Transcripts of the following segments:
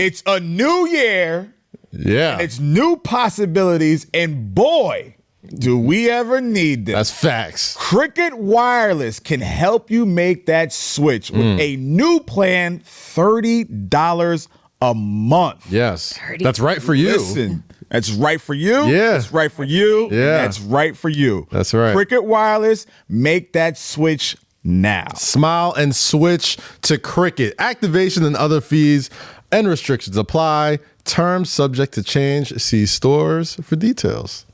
It's a new year. Yeah. And it's new possibilities. And boy, do we ever need this. That's facts. Cricket Wireless can help you make that switch with a new plan, $30 a month. Yes. That's right for you. Listen, that's right for you. Yeah. That's right for you. Yeah. That's right for you. That's right. Cricket Wireless, make that switch now. Smile and switch to Cricket. Activation and other fees and restrictions apply. Terms subject to change. See stores for details.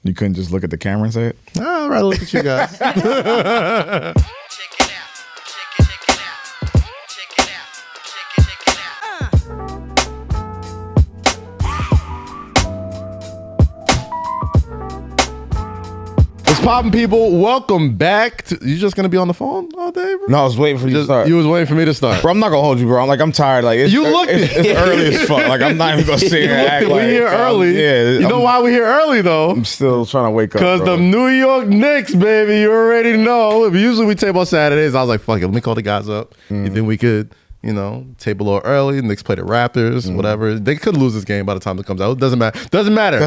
You couldn't just look at the camera and say it? I'd rather look at you guys. What's poppin', people? Welcome back. You just gonna be on the phone all day, bro? No, I was waiting for you to start. You was waiting for me to start. Bro, I'm not gonna hold you, bro. I'm tired. Like it's early as fuck. Like I'm not even gonna sit here and act like we here early. Yeah, you know why we here early though? I'm still trying to wake up. Because the New York Knicks, baby, you already know. Usually we tape on Saturdays. I was like, fuck it, let me call the guys up. You think we could, tape a little early? Knicks play the Raptors, whatever. They could lose this game by the time it comes out. It doesn't matter. Doesn't matter.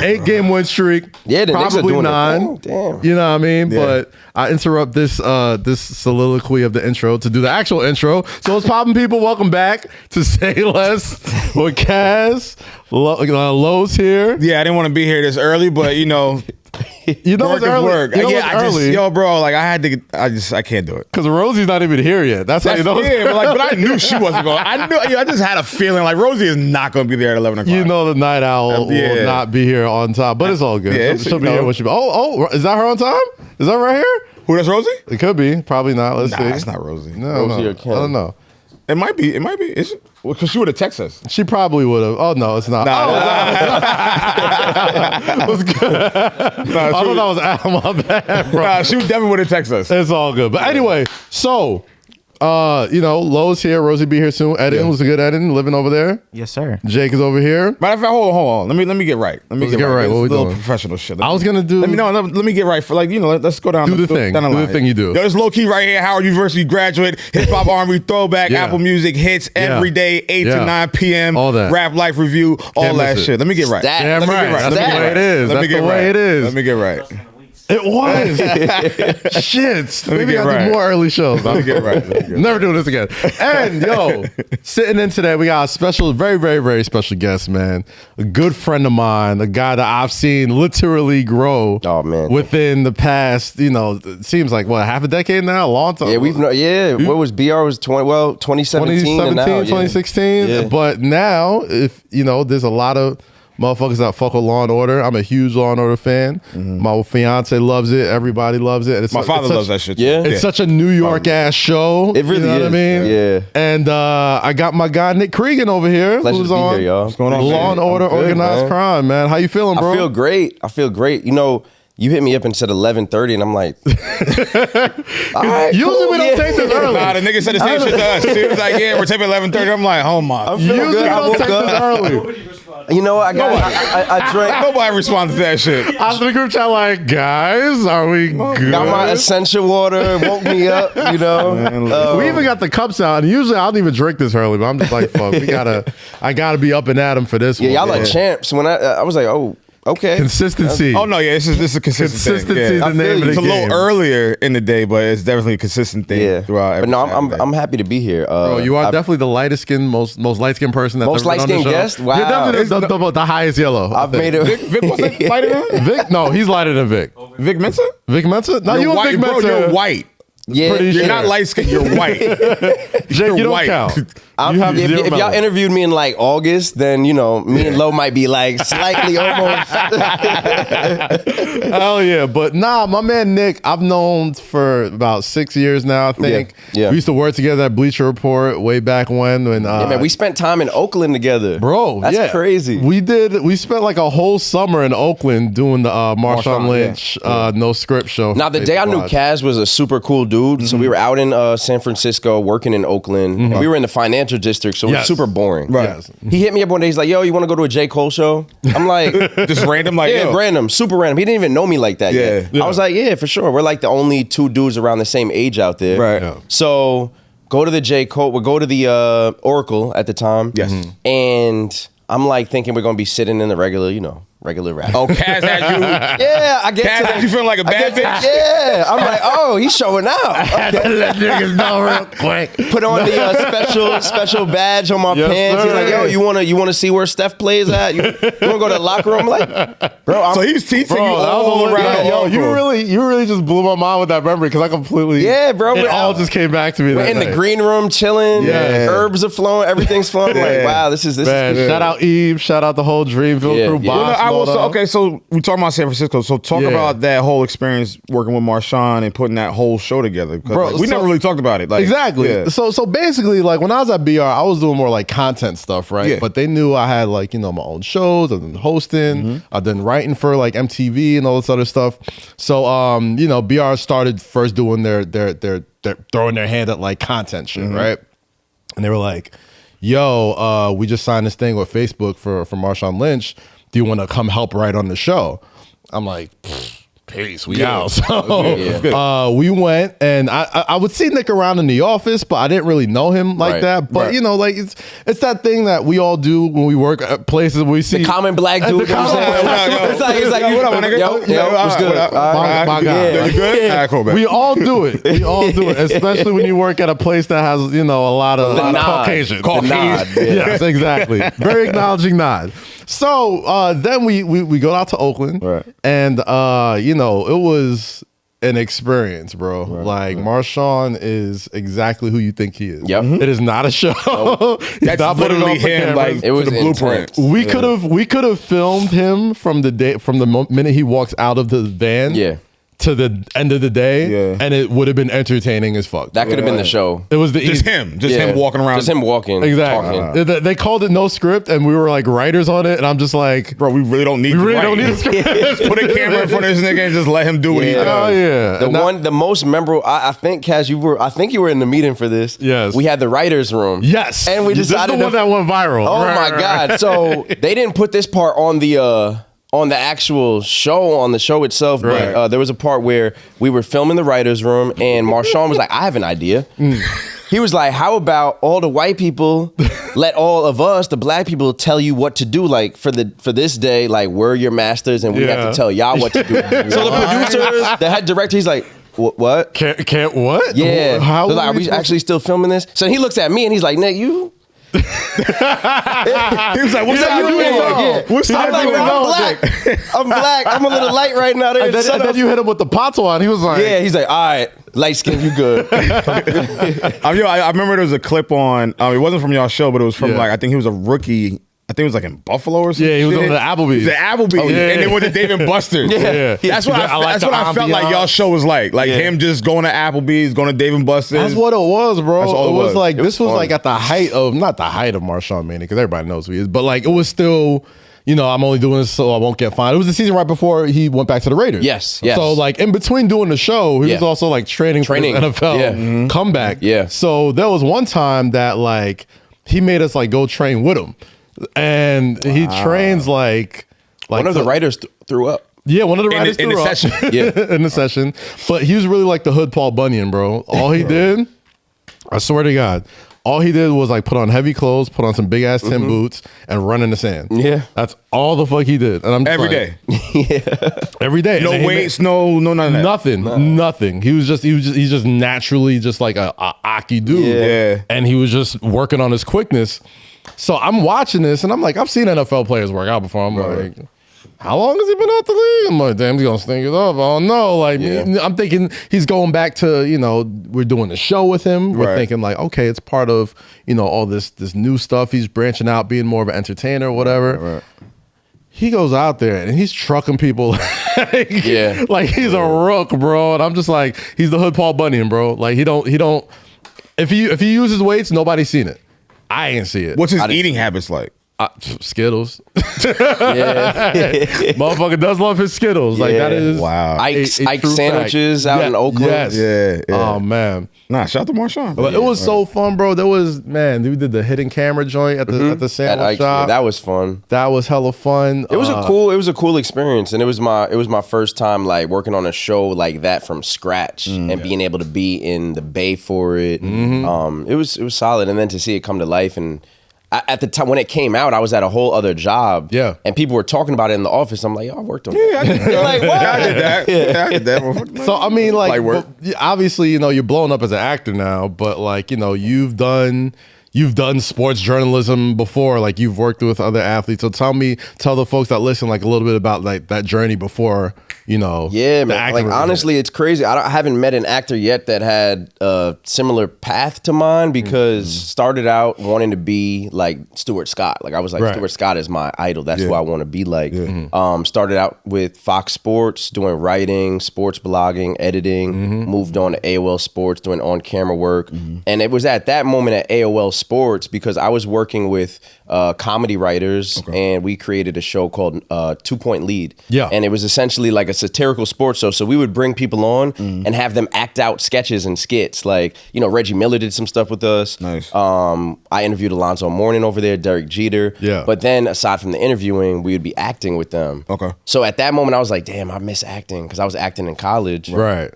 8-game win streak. Yeah, the Knicks are probably doing 9. Oh, damn. You know what I mean? Yeah. But I interrupt this soliloquy of the intro to do the actual intro. So it's popping, people. Welcome back to Say Less with Kaz. Lowe's here. Yeah, I didn't want to be here this early, but You know work it's early. work. You know Yeah, it's early. bro, like I can't do it. Because Rosy's not even here yet. That's how you know. Yeah, but I knew she wasn't going. I just had a feeling like Rosy is not going to be there at 11 o'clock. You know the night owl will not be here on time, but it's all good. Yeah, she'll be here when she be. Oh, is that her on time? Is that right here? Who, that's Rosy? It could be. Probably not. Let's see. It's not Rosy. No, Rosy or I Ken? don't know. It might be. Is it? Well, because she would have texted us. She probably would have. Oh, no, it's not. What's good? I thought that was Adam. My bad, bro. Nah, she definitely would have texted us. It's all good. But anyway, so, Lowe's here. Rosy be here soon. Editing was a good editing. Living over there. Yes, sir. Jake is over here. Matter of fact, hold on. Let me get right. Let me Let's get right. What we It's a little doing? professional shit. I was going to do. Let me get right for let's go down. Do the thing. Down the Do the line. thing you do. Yo, this Lowkey right here, Howard University graduate, hip hop R&B throwback, Yeah. Apple Music hits every day, 8 to 9 p.m. All that. Rap life review, all Can't that miss it. shit. Let me get right. Damn right. That's the way it is. Let me That's get the way right. it is. Let me get right. It was. Shit. me Maybe get I do right. more early shows. Let me get right. Never doing this again. And sitting in today, we got a special, very, very, very special guest, man. A good friend of mine, a guy that I've seen literally grow within the past, it seems like, half a decade now? A long time. Yeah, what was BR was 2017 and now, 2016. Yeah. But now, if, there's a lot of motherfuckers that fuck with Law and Order. I'm a huge Law and Order fan. My fiance loves it. Everybody loves it. My father loves that shit too. Yeah. It's such a New York ass show. It really you know is. what I mean? Yeah. And I got my guy NIck Creegan over here. Pleasure who's to be on here, y'all. What's going on, Law man? and Order, I'm good, Organized man. Crime, man. How you feeling, bro? I feel great. You hit me up and said 11:30, and I'm like, all right, Usually cool, we don't take this early. Nah, the nigga said the same shit to us. He was like, yeah, we're taping 11:30. I'm like, oh my. I'm feeling Usually good. we I don't woke take this up. early. You know what? I drank. Nobody responded to that shit. I was in the group chat like, guys, are we good? Got my essential water. Woke me up. We even got the cups out, and usually I don't even drink this early, but I'm just like, fuck, I gotta be up and at 'em for this one. Yeah, y'all like champs. When I was like, oh, okay. Consistency. Oh no, yeah, this is a consistent Consistency thing. is Yeah. the name of the It's a game. little earlier in the day, but it's definitely a consistent thing throughout. But no, every I'm happy to be here. Bro, you are definitely the lightest skinned, most light skinned person that's Most ever been on the light-skinned show. guest? Wow. You're definitely the highest yellow. I've made it. Vic wasn't lighter than him? Vic? No, he's lighter than Vic. Vic Mensa? Vic Mensa? No, You're you and white, Vic bro. Mensa. You're white. Yeah, Pretty You're sure. not light skinned. You're white. Jake, you don't white. count. I'm- You have if zero y'all melanin. interviewed me in like August, then me and Lo might be like slightly almost. Hell yeah. But nah, my man Nick, I've known for about 6 years now, I think. Yeah. We used to work together at Bleacher Report way back when. Yeah, man, we spent time in Oakland together. Bro, that's yeah. crazy. We spent like a whole summer in Oakland doing the Marshawn Lynch no script show. Now, the day I knew Kaz was a super cool dude, so we were out in San Francisco working in Oakland. And we were in the financial district, so it was super boring. Right. Yes. He hit me up one day. He's like, yo, you want to go to a J. Cole show? I'm like, Just random, like, yeah, yo. random, super random. He didn't even know me like that yet. Yeah. I was like, yeah, for sure. We're like the only two dudes around the same age out there. Right. Yeah. So go to the J. Cole, we'll go to the Oracle at the time. Yes. And I'm like thinking we're going to be sitting in the regular rap. Oh, Kaz had you. Yeah, I get Kaz to had you feeling like a bad bitch? Yeah, I'm like, oh, he's showing out. Okay. Let niggas know real quick. Put on the special badge on my pants. He's like, yo, you wanna see where Steph plays at? You wanna go to the locker room? I'm like, bro, So he's teaching you Bro, that was all around. yo, you really just blew my mind with that memory because I completely bro. It all just came back to me. We're that in night. the green room chilling. Yeah. Herbs are flowing. Everything's flowing. I'm like, wow, this is Man, good. shout out Eve, shout out the whole Dreamville Yeah, crew. yeah. Boss, I will. Moto. Okay, so we talking about San Francisco. So talk about that whole experience working with Marshawn and putting that whole show together. Bro, we never really talked about it. Like, exactly. yeah. So basically, like when I was at BR, I was doing more like content stuff, right? Yeah. But they knew I had like my own shows. I've been hosting. I've been writing for like MTV and all this other stuff. So BR started first doing their throwing their hand at like content shit, right? And they were like, "Yo, we just signed this thing with Facebook for Marshawn Lynch. Do you want to come help write on the show?" I'm like, peace, we out. So we went, and I would see Nick around in the office, but I didn't really know him like that. But like it's that thing that we all do when we work at places where we see The common black dude. the common black It's like, what up, my nigga? yo, what's good? My guy. You good? All right, cool, man. We all do it. We all do it, especially when you work at a place that has a lot of Caucasian. The nod. Yes, exactly. Very acknowledging nod. So then we go out to Oakland, Right. and it was an experience, bro. Like Marshawn is exactly who you think he is. Yep. It is not a show. He's That's not putting literally on for him. cameras. Like It was to the blueprint. intense. We could have filmed him from the minute he walks out of the van. Yeah. To the end of the day, and it would have been entertaining as fuck. That could have been the show. It was Just him walking around. Just him walking. Exactly. Talking. They called it no script, and we were like writers on it, and I'm just like, Bro, we really don't need. we really don't need a script. Put a camera in front of this nigga and just let him do what he Yeah. does. Oh yeah. The most memorable. I think Kaz, you were in the meeting for this. Yes. We had the writers' room. Yes. And we This is decided the one that went viral. Oh Right, my God! So they didn't put this part on the actual show, on the show itself, Right. but there was a part where we were filming the writers' room, and Marshawn was like, "I have an idea." He was like, "How about all the white people let all of us, the black people, tell you what to do? Like for this day, like we're your masters, and we have to tell y'all what to do." So the producers, the head director, he's like, "What? Can't what? Yeah. How They're like, are we actually still filming this?" So he looks at me and he's like, "Nick, you." He was like, "What's Like, up? yeah. What's I'm up? like, bro, I'm black. I'm black. I'm a little light right now. And then you hit him with the patois, and he was like, Yeah, he's like, all right, light skin, you good. I remember there was a clip on. It wasn't from y'all show, but it was from Yeah. like I think he was a rookie. I think it was like in Buffalo or something. Yeah, he was on the Applebee's. The Applebee's, and then with the Dave and Buster's. Yeah. That's what that's what I felt like y'all show was like. Like him just going to Applebee's, going to Dave and Buster's. That's what it was, bro. That's all It it was was. like It was this was fun. like at the height of not the height of Marshawn Manning because everybody knows who he is, but like it was still. I'm only doing this so I won't get fined. It was the season right before he went back to the Raiders. Yes. So like in between doing the show, he was Yeah. also like training for his NFL Yeah. comeback. Yeah. So there was one time that like he made us like go train with him, and he trains like One of the writers threw up. Yeah, one of the writers in threw the up. session. Yeah. in the session. But he was really like the hood Paul Bunyan, bro. All he did, I swear to God, all he did was like put on heavy clothes, put on some big ass Tim boots, and run in the sand. Yeah. That's all the fuck he did. And I'm just every like, day. every day. No And he weights, no none of that. Nothing. He's just naturally just like a Aki dude. Yeah. And he was just working on his quickness. So I'm watching this and I'm like, I've seen NFL players work out before. I'm like, how long has he been out the league? I'm like, damn, he's gonna stink it up. I don't know. Like, I'm thinking he's going back to, we're doing the show with him. We're Right. thinking like, okay, it's part of, all this new stuff. He's branching out, being more of an entertainer or whatever. Right. He goes out there and he's trucking people like he's a rook, bro. And I'm just like, he's the hood Paul Bunyan, bro. Like he don't if he uses weights, nobody's seen it. I ain't see it. What's his eating habits like? Skittles. Yeah. Motherfucker does love his Skittles. Like that is wow. Ike's true sandwiches out in Oakland. Yes. Yeah. Oh man. Nah, shout out to Marshawn. But it was so fun, bro. There was we did the hidden camera joint at the sandwich shop. That was fun. That was hella fun. It was a cool experience, and it was my first time like working on a show like that from scratch and being able to be in the Bay for it. It was solid, and then to see it come to life. And at the time when it came out, I was at a whole other job. Yeah, and people were talking about it in the office. I'm like, yo, I worked on that. Yeah, like, what? I did that. Yeah, I did that. So I mean, like work. obviously, you're blowing up as an actor now, but like, you've done sports journalism before, like you've worked with other athletes. So tell the folks that listen like a little bit about like that journey before, Yeah, man. Like honestly, it's crazy. I haven't met an actor yet that had a similar path to mine because started out wanting to be like Stuart Scott. Like I was like, Stuart Scott is my idol. That's who I want to be like. Started out with Fox Sports, doing writing, sports blogging, editing, moved on to AOL Sports, doing on-camera work. And it was at that moment at AOL Sports because I was working with comedy writers and we created a show called 2 Point Lead. Yeah. And it was essentially like a satirical sports show. So we would bring people on and have them act out sketches and skits. Like, Reggie Miller did some stuff with us. Nice. I interviewed Alonzo Mourning over there, Derek Jeter. Yeah. But then aside from the interviewing, we would be acting with them. Okay. So at that moment I was like, damn, I miss acting because I was acting in college. Right.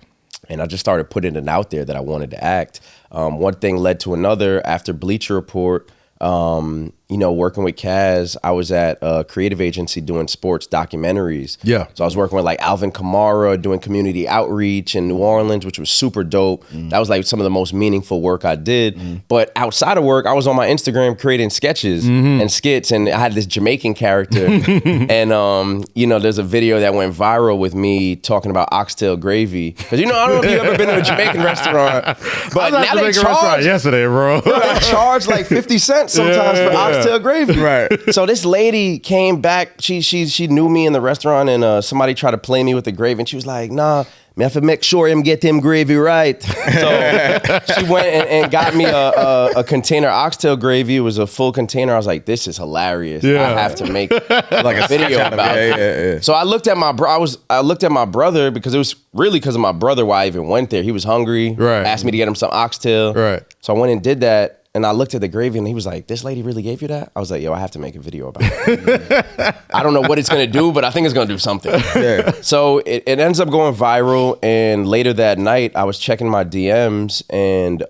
And I just started putting it out there that I wanted to act. One thing led to another. After Bleacher Report, working with Kaz, I was at a creative agency doing sports documentaries. Yeah. So I was working with like Alvin Kamara, doing community outreach in New Orleans, which was super dope. That was like some of the most meaningful work I did. But outside of work, I was on my Instagram creating sketches and skits, and I had this Jamaican character. And, there's a video that went viral with me talking about oxtail gravy. Because, I don't know if you've ever been to a Jamaican restaurant, but now they charge yesterday, bro. They charge like 50 cents sometimes for oxtail gravy. Right. So this lady came back. She knew me in the restaurant, and somebody tried to play me with the gravy, and she was like, "Nah, me have to make sure him get him gravy right." So she went and got me a container of oxtail gravy. It was a full container. I was like, "This is hilarious. I have to make like a video about it." So I looked at I looked at my brother because it was really because of my brother why I even went there. He was hungry. Right. Asked me to get him some oxtail. Right. So I went and did that. And I looked at the gravy and he was like, "This lady really gave you that?" I was like, "Yo, I have to make a video about it." I don't know what it's going to do, but I think it's going to do something. Yeah. So it ends up going viral. And later that night, I was checking my DMs and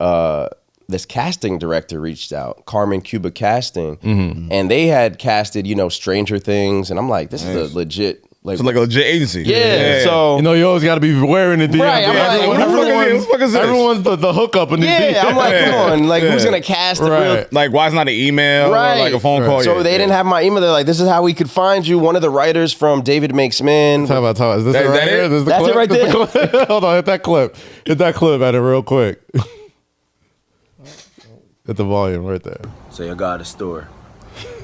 this casting director reached out, Carmen Cuba Casting. And they had casted, Stranger Things. And I'm like, this is a legit... Like a legit agency. Yeah. So you always got to be wearing it. Right. Everyone's the hookup in the DM. I'm like, come on. Like, who's gonna cast the real? Like, why is not an email or like a phone call? So they didn't have my email. They're like, this is how we could find you. One of the writers from David Makes Men. Talk about. Is this it right here? That's it right there. Hold on. Hit that clip. Hit that clip at it real quick. Hit the volume right there. So you got a store.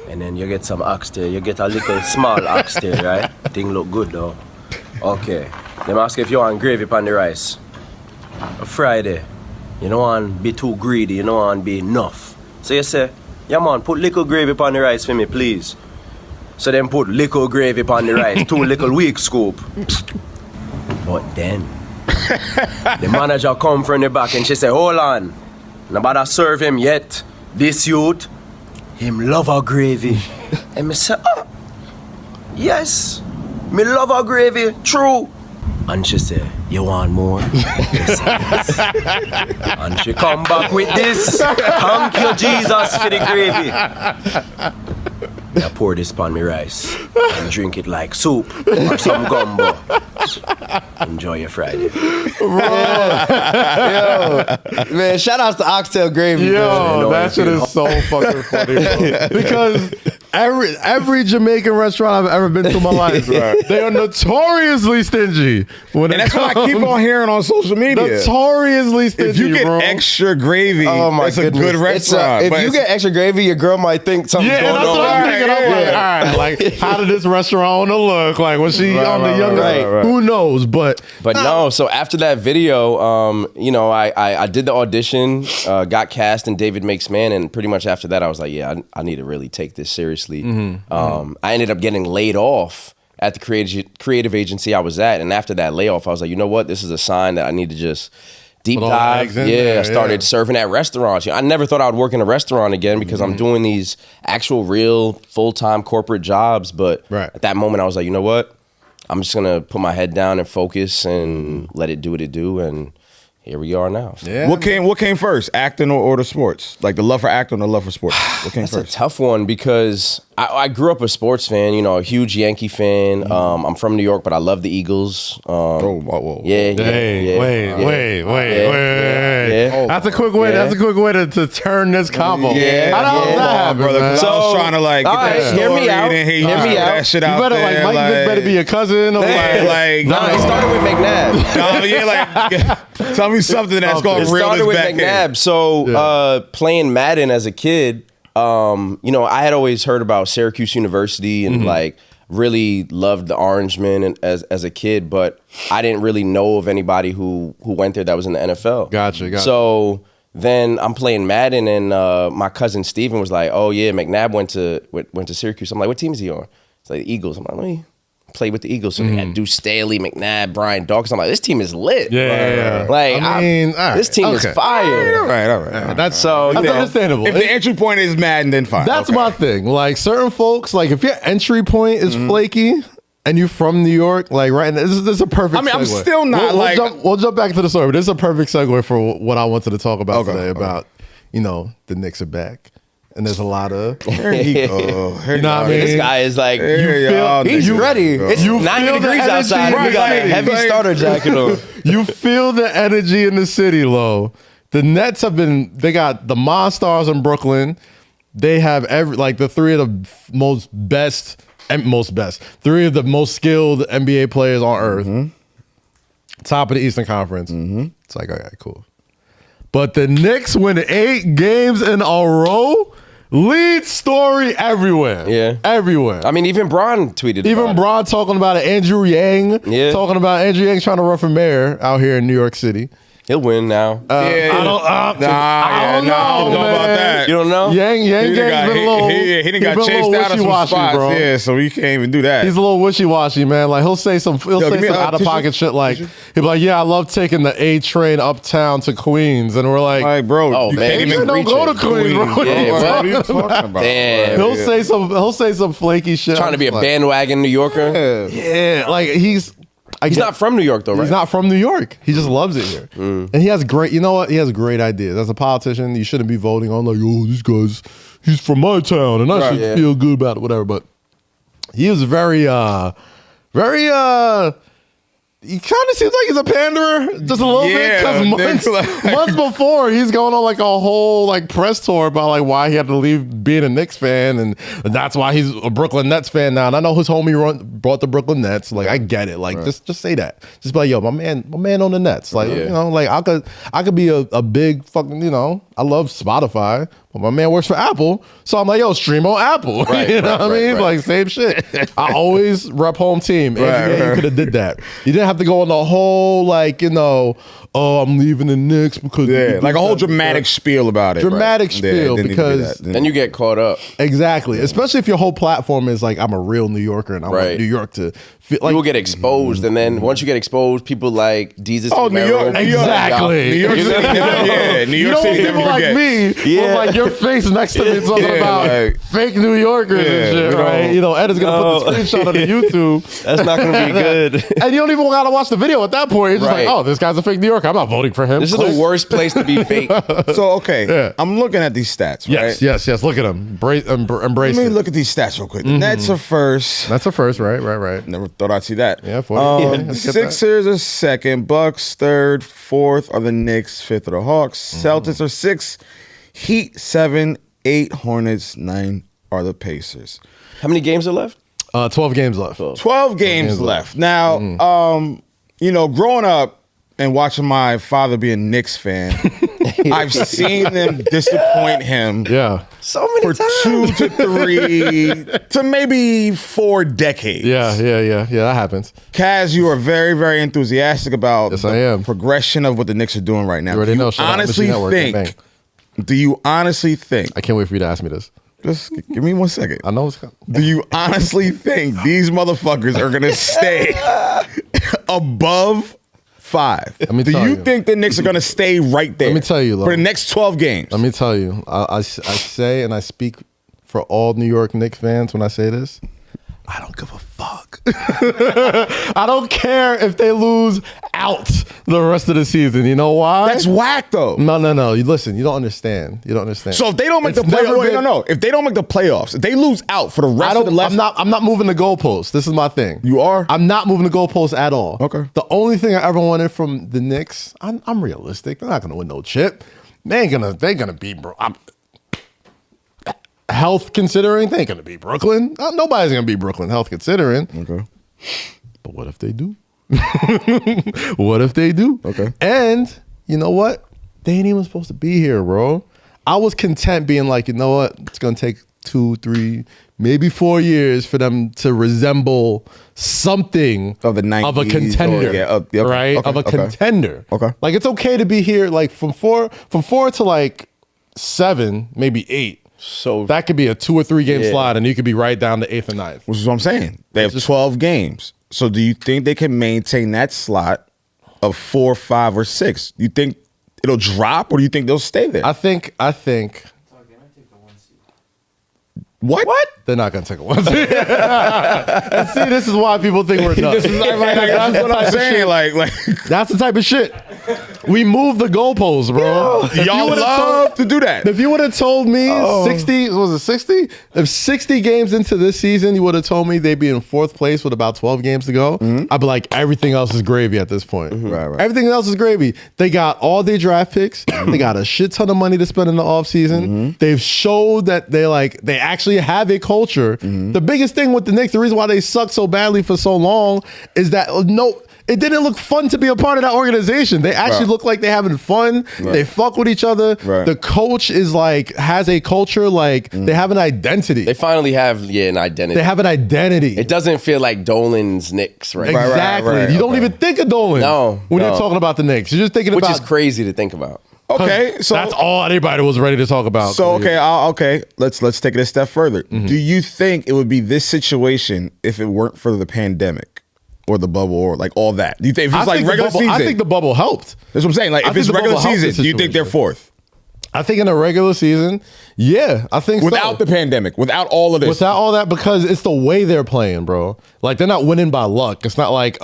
And then you get some oxtail. You get a little small oxtail, right? Thing look good though. Okay. Them ask if you want gravy on the rice. A Friday. You don't want to be too greedy. You don't want to be enough. So you say, "Yeah man, put little gravy on the rice for me, please." So then put little gravy on the rice. 2 little weak scoop. But then the manager come from the back and she say, "Hold on. Nobody serve him yet. This youth, him love our gravy." And me say, "Oh, yes, me love our gravy, true." And she say, "You want more?" Yes, yes. And she come back with this. "Thank you, Jesus, for the gravy." I pour this on me rice and drink it like soup or some gumbo. Enjoy your Friday. Yo, man, shout outs to oxtail gravy. Yo, that shit is so fucking funny, bro. Because every Jamaican restaurant I've ever been to in my life, they are notoriously stingy. And that's what I keep on hearing on social media. Notoriously stingy, if you get bro. extra gravy, it's a good restaurant. If you get extra gravy, your girl might think something's going on. That's what I'm thinking. I'm like, all right, like, how did this restaurant wanna look? Like, was she on the younger? Who knows? But no. So after that video, I did the audition, got cast in David Makes Man, and pretty much after that, I was like, yeah, I need to really take this seriously. seriously. I ended up getting laid off at the creative agency I was at. And after that layoff, I was like, you know what? This is a sign that I need to just deep dive. I started serving at restaurants. I never thought I would work in a restaurant again because I'm doing these actual real full-time corporate jobs. But at that moment, I was like, you know what? I'm just going to put my head down and focus and let it do what it do. And here we are now. Yeah. What came first, acting or the sports? Like the love for acting or the love for sports? What came That's first? a tough one because I grew up a sports fan, you know, a huge Yankee fan. I'm from New York, but I love the Eagles. Whoa. Yeah. Wait. That's a quick way. Yeah. That's a quick way to turn this combo. Yeah. How did that happen, brother? man? So, I was trying to like get that story. Hear me out. And Hear me out. That shit You out better there, like Mike Vick better be your cousin or like Nah, he started with McNabb. Tell me something that's going It to reel started this with back McNabb. in. So playing Madden as a kid, you know, I had always heard about Syracuse University and like really loved the Orangemen as a kid, but I didn't really know of anybody who went there that was in the NFL. Gotcha. So then I'm playing Madden and my cousin Steven was like, oh yeah, McNabb went to Syracuse. I'm like, what team is he on? It's like the Eagles. I'm like, let me play with the Eagles. So they had Deuce Staley, McNabb, Brian Dawkins. I'm like, this team is lit. Yeah. Like, I mean, all right. this team is fire. All right. That's you know, understandable. If the entry point is Madden, then fine. That's Okay. my thing. Like certain folks, like if your entry point is flaky and you're from New York, like this is a perfect. I mean, I'm segue. still not we'll jump back to the story, but this is a perfect segue for what I wanted to talk about today about, you know, the Knicks are back. And there's a lot of Here he go. You know what I mean? This guy is like, He's ready. It's you 90 feel the degrees energy outside. in We the got a city. heavy starter jacket on. You feel the energy in the city, Lo. The Nets they got the Monstars in Brooklyn. They have the three of the three of the most skilled NBA players on earth. Top of the Eastern Conference. It's like, okay, cool. But the Knicks win 8 games in a row. Lead story everywhere. Yeah. Everywhere. I mean, even Bron tweeted Even about Bron talking about it. Andrew Yang talking about Andrew Yang trying to run for mayor out here in New York City. He'll win now. I don't know, about that. You don't know? Yang Gang's been a little. He didn't got chased out of some spots, bro. yeah, so he can't even do that. He's a little wishy-washy, man. Like he'll say some give me out of pocket shit. Like he'll be like, "Yeah, I love taking the A train uptown to Queens," and we're like, bro, you can't even don't go to Queens, bro. Yeah, what are you talking about? Damn. He'll say some flaky shit. Trying to be a like, bandwagon New Yorker. Yeah, like he's not from New York though, right? He's not from New York. He just loves it here. And he has great, you know what? He has great ideas. As a politician, you shouldn't be voting on like, oh, this guy's, he's from my town and I should feel good about it, whatever. But he was very, he kind of seems like he's a panderer just a little bit because months before he's going on like a whole like press tour about like why he had to leave being a Knicks fan and that's why he's a Brooklyn Nets fan now. And I know his homie brought the Brooklyn Nets. Like I get it. Like just say that. Just be like, yo, my man on the Nets. Like you know, like I could be a big fucking, you know, I love Spotify, but my man works for Apple, so I'm like, yo, stream on Apple. You know what I mean? Like same shit. I always rep home team. You could have did that. You didn't have to go on the whole like, you know, oh, I'm leaving the Knicks because like a whole dramatic spiel about it. Dramatic spiel because then you get caught up. Exactly, especially if your whole platform is like I'm a real New Yorker and I want New York to feel like people get exposed, and then once you get exposed, people like Jesus. Oh, New York, exactly. New York City, New York City. People like me with like your face next to me talking about fake New Yorkers and shit, right? You know, Ed is gonna put the screenshot on the YouTube. That's not gonna be good. And you don't even gotta watch the video at that point. You're just like, oh, this guy's a fake New Yorker. I'm not voting for him. This is the worst place to be fake. So okay, I'm looking at these stats. Right? Yes. Look at them. Embrace Let me look at these stats real quick. The Nets are first. That's a first, right. Never thought I'd see that. Yeah, Sixers are second. Bucks third. Fourth are the Knicks. Fifth are the Hawks. Celtics are 6. Heat 7. 8 Hornets. 9 are the Pacers. How many games are left? 12 games left. 12 games left. Now, you know, growing up and watching my father be a Knicks fan, I've seen them disappoint him. Yeah. So many times. 2 to 3 to maybe 4 decades. Yeah, that happens. Kaz, you are very, very enthusiastic about I am. Progression of what the Knicks are doing right now. You already know. Do you honestly think? I can't wait for you to ask me this. Just give me 1 second. I know it's coming. Do you honestly think these motherfuckers are gonna stay above 5? Do you think the Knicks are gonna stay right there? Let me tell you, for the next 12 games. Let me tell you. I say, and I speak for all New York Knicks fans when I say this. I don't give a fuck. I don't care if they lose out the rest of the season. You know why? That's whack, though. No. You listen. You don't understand. So if they don't make the playoffs, no. If they don't make the playoffs, if they lose out for the rest of the left, I'm not moving the goalposts. This is my thing. You are? I'm not moving the goalposts at all. Okay. The only thing I ever wanted from the Knicks, I'm realistic. They're not gonna win no chip. They're gonna beat bro. Health considering, they ain't gonna beat Brooklyn. Nobody's gonna beat Brooklyn, health considering. Okay. But what if they do? What if they do? Okay. And you know what? They ain't even supposed to be here, bro. I was content being like, you know what? It's gonna take 2, 3, maybe 4 years for them to resemble something of the 90s, of a contender, right? Okay, of a contender. Okay. Like it's okay to be here, like from four to like 7, maybe 8. So That could be a 2 or 3 game slide, and you could be right down to 8th and 9th. Which is what I'm saying. They have 12 games. So do you think they can maintain that slot of 4, 5, or 6? You think it'll drop, or do you think they'll stay there? I think. What? They're not going to take a 1 seed. And see, this is why people think we're nuts. That's what I'm saying. Like that's the type of shit. We move the goalposts, bro. Y'all love to do that. If you would have told me 60, was it 60? If 60 games into this season, you would have told me they'd be in 4th place with about 12 games to go, I'd be like, everything else is gravy at this point. Right. Everything else is gravy. They got all their draft picks. They got a shit ton of money to spend in the offseason. They've showed that they actually have a culture. The biggest thing with the Knicks, the reason why they sucked so badly for so long is that it didn't look fun to be a part of that organization. They actually look like they're having fun. Right. They fuck with each other. Right. The coach is like, has a culture, like they have an identity. they finally have an identity. They have an identity. It doesn't feel like Dolan's Knicks right now. Exactly. Right. You don't even think of Dolan when you're talking about the Knicks. You're just thinking Which about, is crazy to think about. Okay, so that's all anybody was ready to talk about. So okay, let's take it a step further. Do you think it would be this situation if it weren't for the pandemic or the bubble or like all that? Do you think if it's like regular season? I think the bubble helped. That's what I'm saying. Like if it's regular season, do you think they're 4th? I think in a regular season, yeah, I think without the pandemic, without all of this, without all that, because it's the way they're playing, bro. Like they're not winning by luck. It's not like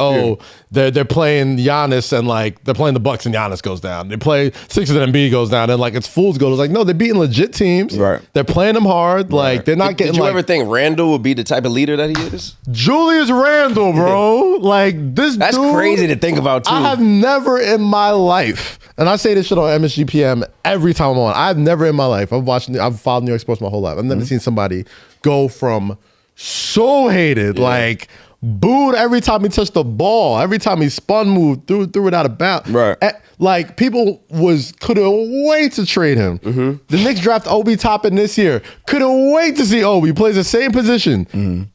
they're playing Giannis and like they're playing the Bucks and Giannis goes down. They play Sixers and Embiid goes down and like it's fool's gold. It's like no, they're beating legit teams. Right. They're playing them hard. Like they're not getting. Did you like, ever think Randall would be the type of leader that he is? Julius Randle, bro. Like this. That's dude, crazy to think about too. I have never in my life, and I say this shit on MSGPM every time I'm on. I've never in my life. I've followed New York sports my whole life. I've never seen somebody go from so hated, like booed every time he touched the ball, every time he spun move, threw it out of bounds. Right. Like people couldn't wait to trade him. The Knicks draft Obi Toppin this year. Couldn't wait to see Obi. Plays the same position.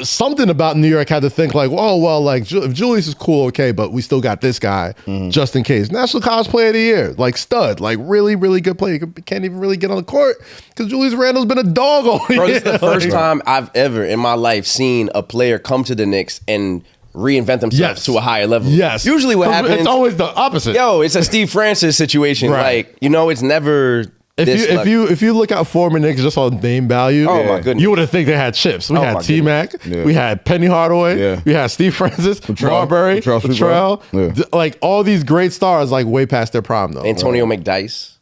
Something about New York had to think like, oh, well, like if Julius is cool, okay, but we still got this guy just in case. National College Player of the Year, like stud, like really, really good player. Can't even really get on the court because Julius Randle's been a dog all year. Bro, this is the first time I've ever in my life seen a player come to the Knicks and reinvent themselves to a higher level. Yes. Usually what happens... It's always the opposite. Yo, it's a Steve Francis situation. Right. Like, it's never... If you look at former Knicks just on name value, my goodness, you would have think they had chips. We had T-Mac, we had Penny Hardaway, we had Steve Francis, Marbury, Latrell. Like all these great stars, like way past their prime though. Antonio McDyess.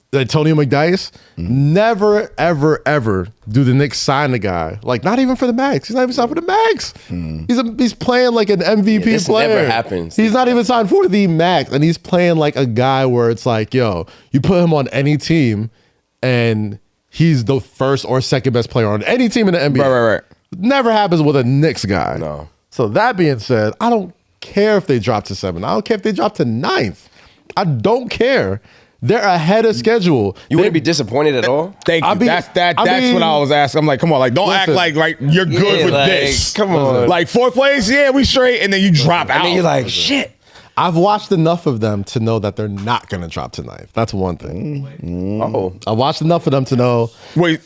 Never, ever, ever do the Knicks sign the guy. Like not even for the max. He's not even signed for the max. He's playing like an MVP this player. Never happens. He's not even signed for the max, and he's playing like a guy where it's like, yo, you put him on any team. And he's the first or second best player on any team in the NBA. Right. Never happens with a Knicks guy. No. So that being said, I don't care if they drop to 7. I don't care if they drop to 9th. I don't care. They're ahead of schedule. You wouldn't be disappointed at all? Thank you. That's what I was asking. I'm like, come on, like don't act like you're good with this. Come on. Like 4th place, yeah, we straight, and then you drop out. And then you're like, shit. I've watched enough of them to know that they're not going to drop to 9th. That's one thing. Oh. I watched enough of them to know. Wait.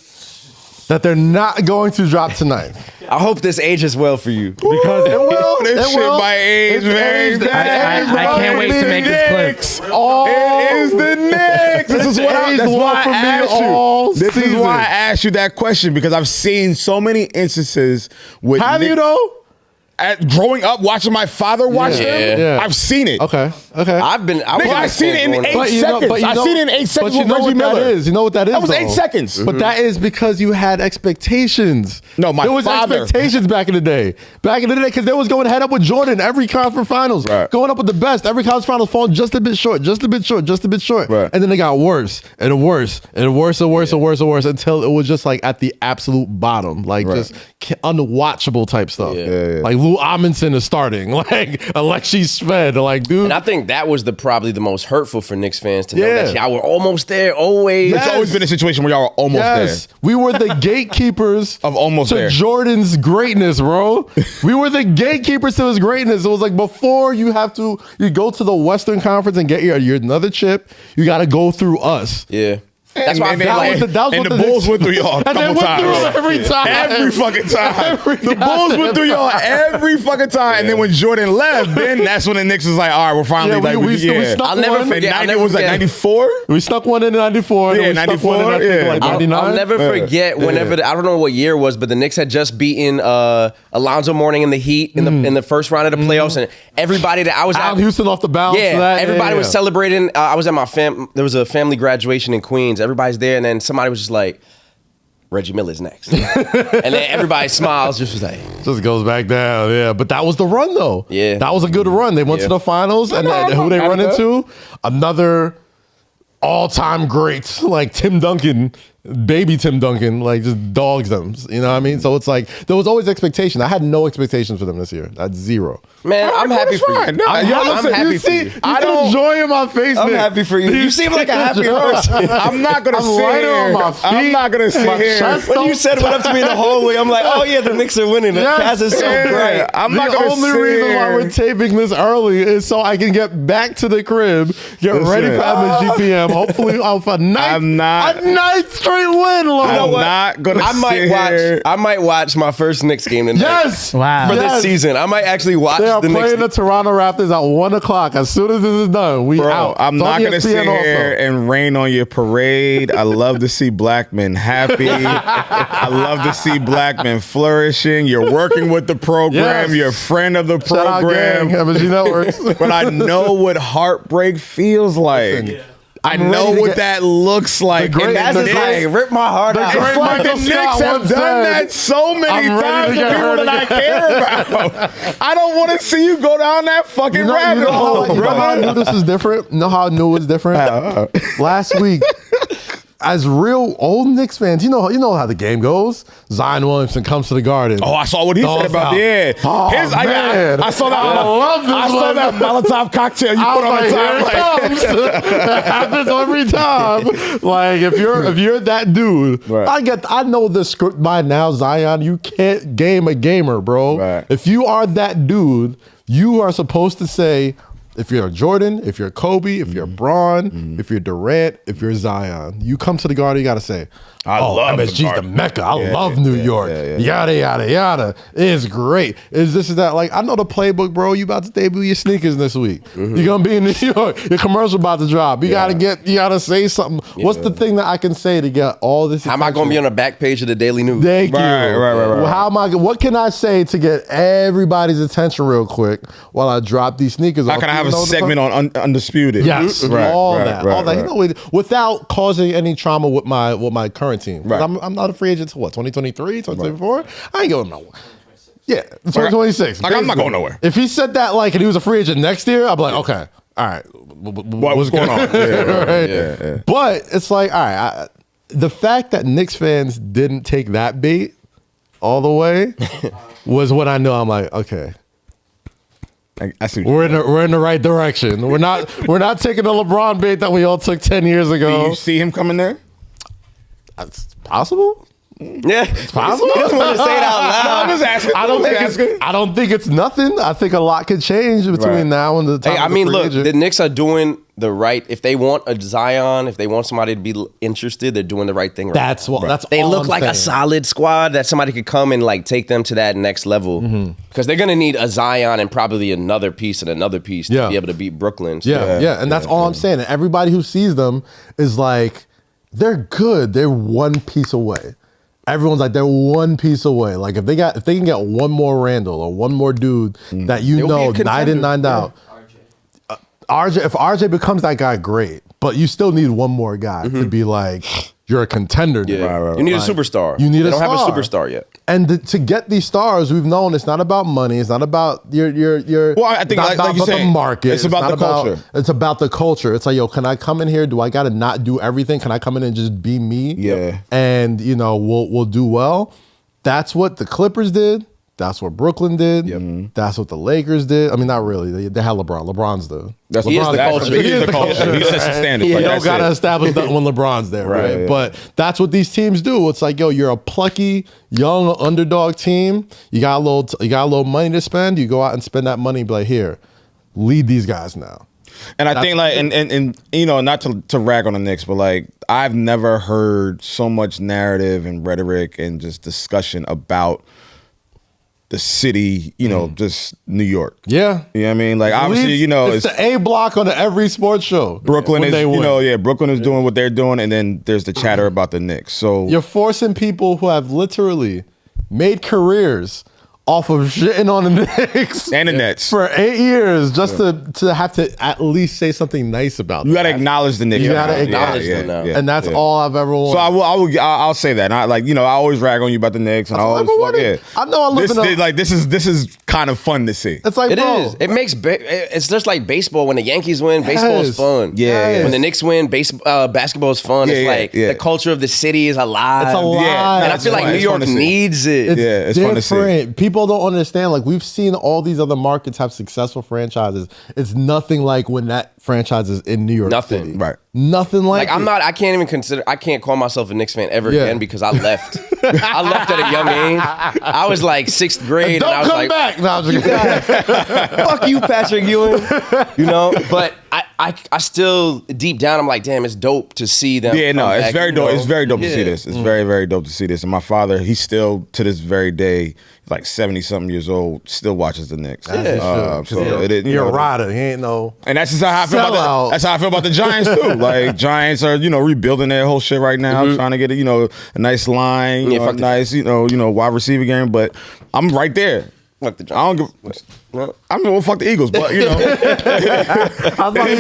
that they're not going to drop tonight. I hope this ages well for you. Because it will. This it shit will. might age very aged. fast. I can't wait to make this clip. It is the Knicks. This is what aged that's well why for I me asked all you. This is season. why I asked you that question, because I've seen so many instances with Have you Knicks- though? growing up, watching my father watch them, Yeah. I've seen it. Okay. Nigga, I seen it in 8 But seconds. I seen it in 8 seconds But you with know Reggie what Miller. that is. You know what that is. That was though. 8 seconds. But that is because you had expectations. No, my there was father. expectations back in the day. Because they was going head up with Jordan every conference finals, Right. going up with the best. Every conference finals falling just a bit short, just a bit short. Right. And then they got worse and worse and worse and worse and worse and worse until it was just like at the absolute bottom, like just unwatchable type stuff. Yeah. Like Lou Amundsen is starting, like Alexi Sved, like dude. And I think that was probably the most hurtful for Knicks fans to know Yeah. that y'all were almost there, always. It's always been a situation where y'all are almost Yes, we were the gatekeepers Of almost to there. Jordan's greatness, bro. We were the gatekeepers to his greatness. It was like before you go to the Western Conference and get your another chip, you got to go through us. Yeah. That's why I And feel like the Bulls went through y'all a And they couple went through times. every time. Every fucking time. Every The Bulls went through y'all every fucking time. And then when Jordan left, then that's when the Knicks was like, all right, we're finally Yeah, we snuck I'll never one. forget. And I'll 90 never was like forget. 94? We stuck one in 94. Yeah, and we stuck 94, one in, I think, yeah. like I'll 99. never forget whenever I don't know what year it was, but the Knicks had just beaten Alonzo Mourning in the Heat in the first round of the playoffs, and everybody that I was Al at, Houston off the bounce. yeah, for that. everybody was Yeah. celebrating. I was at my there was a family graduation in Queens. Everybody's there, and then somebody was just like, Reggie Miller's next, and then everybody smiles, just was like, Just goes back down, yeah. But that was the run, though. Yeah. That was a good run. They went Yeah. to the finals, and then who they run into? Another all-time great, like Tim Duncan, baby Tim Duncan, like just dogs them. You know what I mean? So it's like there was always expectation. I had no expectations for them this year. That's zero. man, I'm happy for you. fine. No, I'm happy you for see, you. I don't joy in my face. I'm Nick. happy for you. You seem like a happy person. I'm not going to I'm sit lighter here. on my feet. I'm not going to sit My here. chest When you said what up to me in the hallway, I'm like, oh yeah, the Knicks are winning. The Yes. Kaz is so Yeah. great. I'm The not going to only sit reason why here. we're taping this early is so I can get back to the crib, get ready for MSGPM. Hopefully, off a night straight win, Lord. I'm not going to I might sit here. I might watch my first Knicks game tonight. Yes. Wow. For Yes. this season, I might actually watch They are the playing Knicks. the Toronto Raptors at 1 o'clock. As soon as this is done, we Bro, out. I'm It's on not going to sit ESPN here and rain on your parade. I love to see black men happy. I love to see black men flourishing. You're working with the program. Yes. You're a friend of the Shout out program. gang, MSG Networks. But I know what heartbreak feels like. I I'm know ready to what get- that looks like. great- And That's the just great- like rip my heart out. great it's like the Michael Knicks Scott have once done said, that so many "I'm ready times to to get people hurt that I again." care about. I don't want to see you go down that fucking rabbit hole, you know how I knew brother. this is different? You know how I knew it was different? Last week, as real old Knicks fans, you know how the game goes. Zion Williamson comes to the Garden. Oh, I saw what he Dogs said about out. yeah. Oh, man. I saw that. I love this I saw one. that Molotov cocktail you I put was on the like, top. here it comes. It happens every time. Like if you're that dude, Right. I know the script by now, Zion. You can't game a gamer, bro. Right. If you are that dude, you are supposed to say, if you're Jordan, if you're Kobe, if you're Braun, if you're Durant, if you're Zion, you come to the Garden, you got to say, I love the MSG's the Garden. Mecca. I Yeah, love yeah, New yeah, York. yeah, yeah. Yada, yada, yada. It's great. Is this is that? Like, I know the playbook, bro. You about to debut your sneakers this week. You're going to be in New York. Your commercial about to drop. You got to say something. What's the thing that I can say to get all this How am I going to be on the back page of the Daily News? Thank you. Right. Well, how am I? What can I say to get everybody's attention real quick while I drop these sneakers? How off? can I have You a know the segment on Undisputed? Yes, Right, all right, that, right, all that. right. You know, without causing any trauma with my current team. Right. I'm not a free agent to what 2023, 2024. I ain't going nowhere. Yeah, 2026. Like, I'm not basically. going nowhere. If he said that like and he was a free agent next year, I'd be like, okay, all right, What's going on? Yeah, Right? yeah. But it's like, all right, the fact that Knicks fans didn't take that bait all the way was when I knew I'm like, okay. I see. We're in the right direction. We're not taking the LeBron bait that we all took 10 years Do ago. you see him coming there? It's possible. Yeah, it's possible. You just want to say it out loud. I'm just asking. I don't think it's nothing. I think a lot could change between Right. now and the time. Hey, I of the mean, free look, agent. the Knicks are doing right. If they want a Zion, if they want somebody to be interested, they're doing the right thing. Right That's now. what. That's They all look I'm like saying. a solid squad that somebody could come and like take them to that next level. Because they're gonna need a Zion and probably another piece and another piece to be able to beat Brooklyn. So. Yeah, and that's all I'm saying. And everybody who sees them is like, they're good. They're one piece away. Everyone's like, they're one piece away. Like if they can get one more Randall or one more dude that you know night in, night out. RJ, if RJ becomes that guy, great. But you still need one more guy to be like, you're a contender. Yeah. You need a superstar. You need they a don't star. have a superstar yet. And to get these stars, we've known it's not about money. It's not about your. Well, I think not like you about saying, the market. it's about not the culture. It's about the culture. It's like, yo, can I come in here? Do I got to not do everything? Can I come in and just be me? Yeah. And we'll do well. That's what the Clippers did. That's what Brooklyn did. That's what the Lakers did. I mean, not really. They had LeBron. LeBron's the. He is the culture. He is the culture. He sets the standard. You Like, don't that's gotta it. establish that when LeBron's there, right? yeah. But that's what these teams do. It's like, yo, you're a plucky, young underdog team. You got a little money to spend. You go out and spend that money. And be like, here, lead these guys now. And I think like and not to rag on the Knicks, but like I've never heard so much narrative and rhetoric and just discussion about the city, just New York. Yeah. You know what I mean? Like obviously, it's the A block on every sports show. Brooklyn when is, they win. Brooklyn is doing what they're doing, and then there's the chatter about the Knicks. So You're forcing people who have literally made careers off of shitting on the Knicks and the Nets. for 8 years just to have to at least say something nice about them. You got to acknowledge the Knicks. You gotta acknowledge them now. And that's all I've ever wanted. So I'll say that. And I always rag on you about the Knicks, and I always I know I live in a... this is kind of fun to see. It's like, It bro, is. It makes it's just like baseball. When the Yankees win, baseball is fun. Yeah. When the Knicks win, basketball is fun. It's like the culture of the city is alive. It's alive. Yeah, And I feel like New it's York fun to see. needs it. It's fun to see. different. People don't understand. Like, we've seen all these other markets have successful franchises. It's nothing like when that franchise is in New York Nothing. City. Right. Nothing like it. I can't call myself a Knicks fan ever again because I left. I left at a young age. I was like 6th grade. Don't and I was come like, back. No, I'm just kidding. fuck you, Patrick Ewing. But I still, deep down, I'm like, damn, it's dope to see them. Yeah, no, come it's back, very dope. know? It's very dope to Yeah. see this. It's very, very dope to see this. And my father, he's still to this very day, like 70-something years old, still watches the Knicks. So it is, You're a rider. He ain't no. And that's just how I feel about that's how I feel about the Giants too. Like Giants are, rebuilding their whole shit right now, trying to get a nice line, a nice, wide receiver game. But I'm right there. Fuck the I don't Giants. give. I'm gonna fuck the Eagles, but I was about to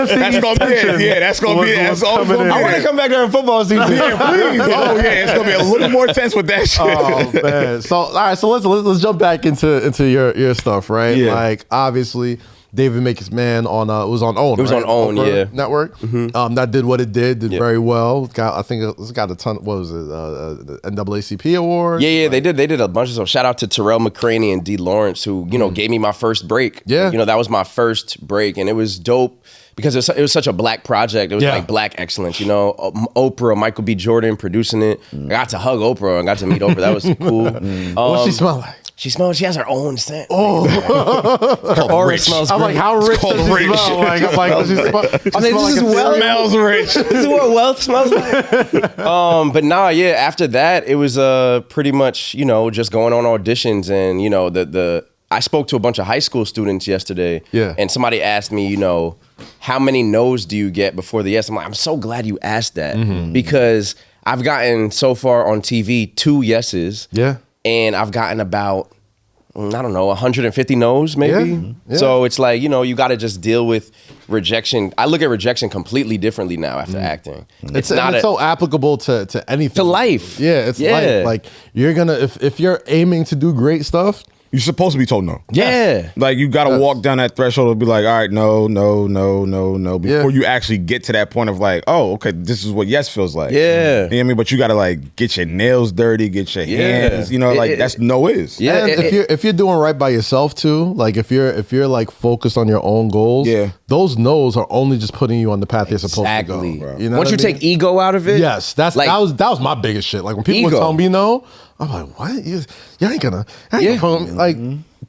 say that's gonna be it. Yeah, that's gonna be it. That's all. I want to come back during football season. Yeah, please. Oh yeah, it's gonna be a little more tense with that shit. Oh man. So all right, so let's jump back into your stuff, right? Yeah. Like, obviously, David Make His Man on it was on OWN. It was on OWN, Oprah yeah. Network. That did what it did very well. I think it's got a ton. What was it? The NAACP award. Yeah, they did a bunch of stuff. Shout out to Terrell McCraney and D. Lawrence, who gave me my first break. Yeah. That was my first break, and it was dope because it was such a black project. It was Yeah. like black excellence. Oprah, Michael B. Jordan producing it. I got to hug Oprah and got to meet Oprah. That was cool. What she smell like? She has her own scent. Oh, Her aura smells I'm great. like, how rich does she rich. smell? Like, she this is well Smells rich. This is what wealth smells like. But after that, it was pretty much, just going on auditions and, I spoke to a bunch of high school students yesterday. Yeah. And somebody asked me, how many no's do you get before the yes? I'm like, I'm so glad you asked that because I've gotten so far on TV 2 yeses. Yeah. And I've gotten about, 150 no's maybe. Yeah. So it's like, you got to just deal with rejection. I look at rejection completely differently now after acting. It's so applicable to anything. To life. Yeah, it's life. Like, you're gonna if you're aiming to do great stuff, You're supposed to be told no. Yeah. Like you got to walk down that threshold and be like, all right, no, before you actually get to that point of like, oh, okay, this is what yes feels like. Yeah. You know what I mean? But you got to like get your nails dirty, get your hands, that's no is. Yeah, and if you're doing right by yourself too, like if you're like focused on your own goals, those no's are only just putting you on the path you're supposed to go. Exactly. You know Once you take ego out of it, yes, that was my biggest shit. Like when people would tell me no, I'm like, what? You ain't gonna phone me. Like,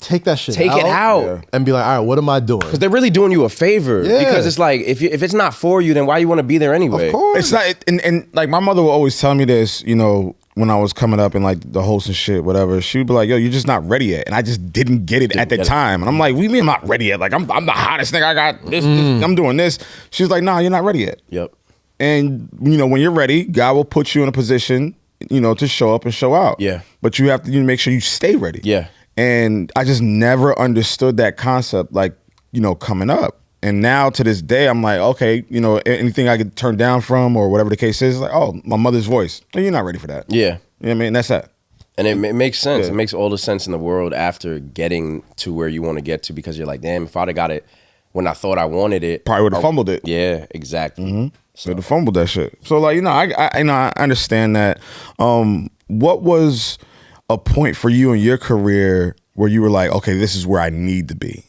take that shit Take it out. and be like, all right, what am I doing? Because they're really doing you a favor. Yeah. Because it's like, if it's not for you, then why you want to be there anyway? Of course. It's not, and like my mother will always tell me this, you know, when I was coming up and like the host and shit, whatever. She would be like, yo, you're just not ready yet. And I just didn't get it at the time. And I'm like, what do you mean I'm not ready yet? Like, I'm the hottest nigga. I got this, I'm doing this. She's like, nah, you're not ready yet. Yep. And, you know, when you're ready, God will put you in a position, you know, to show up and show out. Yeah. But you have to make sure you stay ready. Yeah. And I just never understood that concept, like, you know, coming up. And now to this day, I'm like, okay, you know, anything I could turn down from or whatever the case is, like, oh, my mother's voice. No, you're not ready for that. Yeah. You know what I mean? That's that. And it makes sense. Yeah. It makes all the sense in the world after getting to where you want to get to, because you're like, damn, if I'd have got it when I thought I wanted it. Probably would have fumbled it. Yeah, exactly. So would have fumbled that shit. So, like, you know, I understand that. What was a point for you in your career where you were like, okay, this is where I need to be?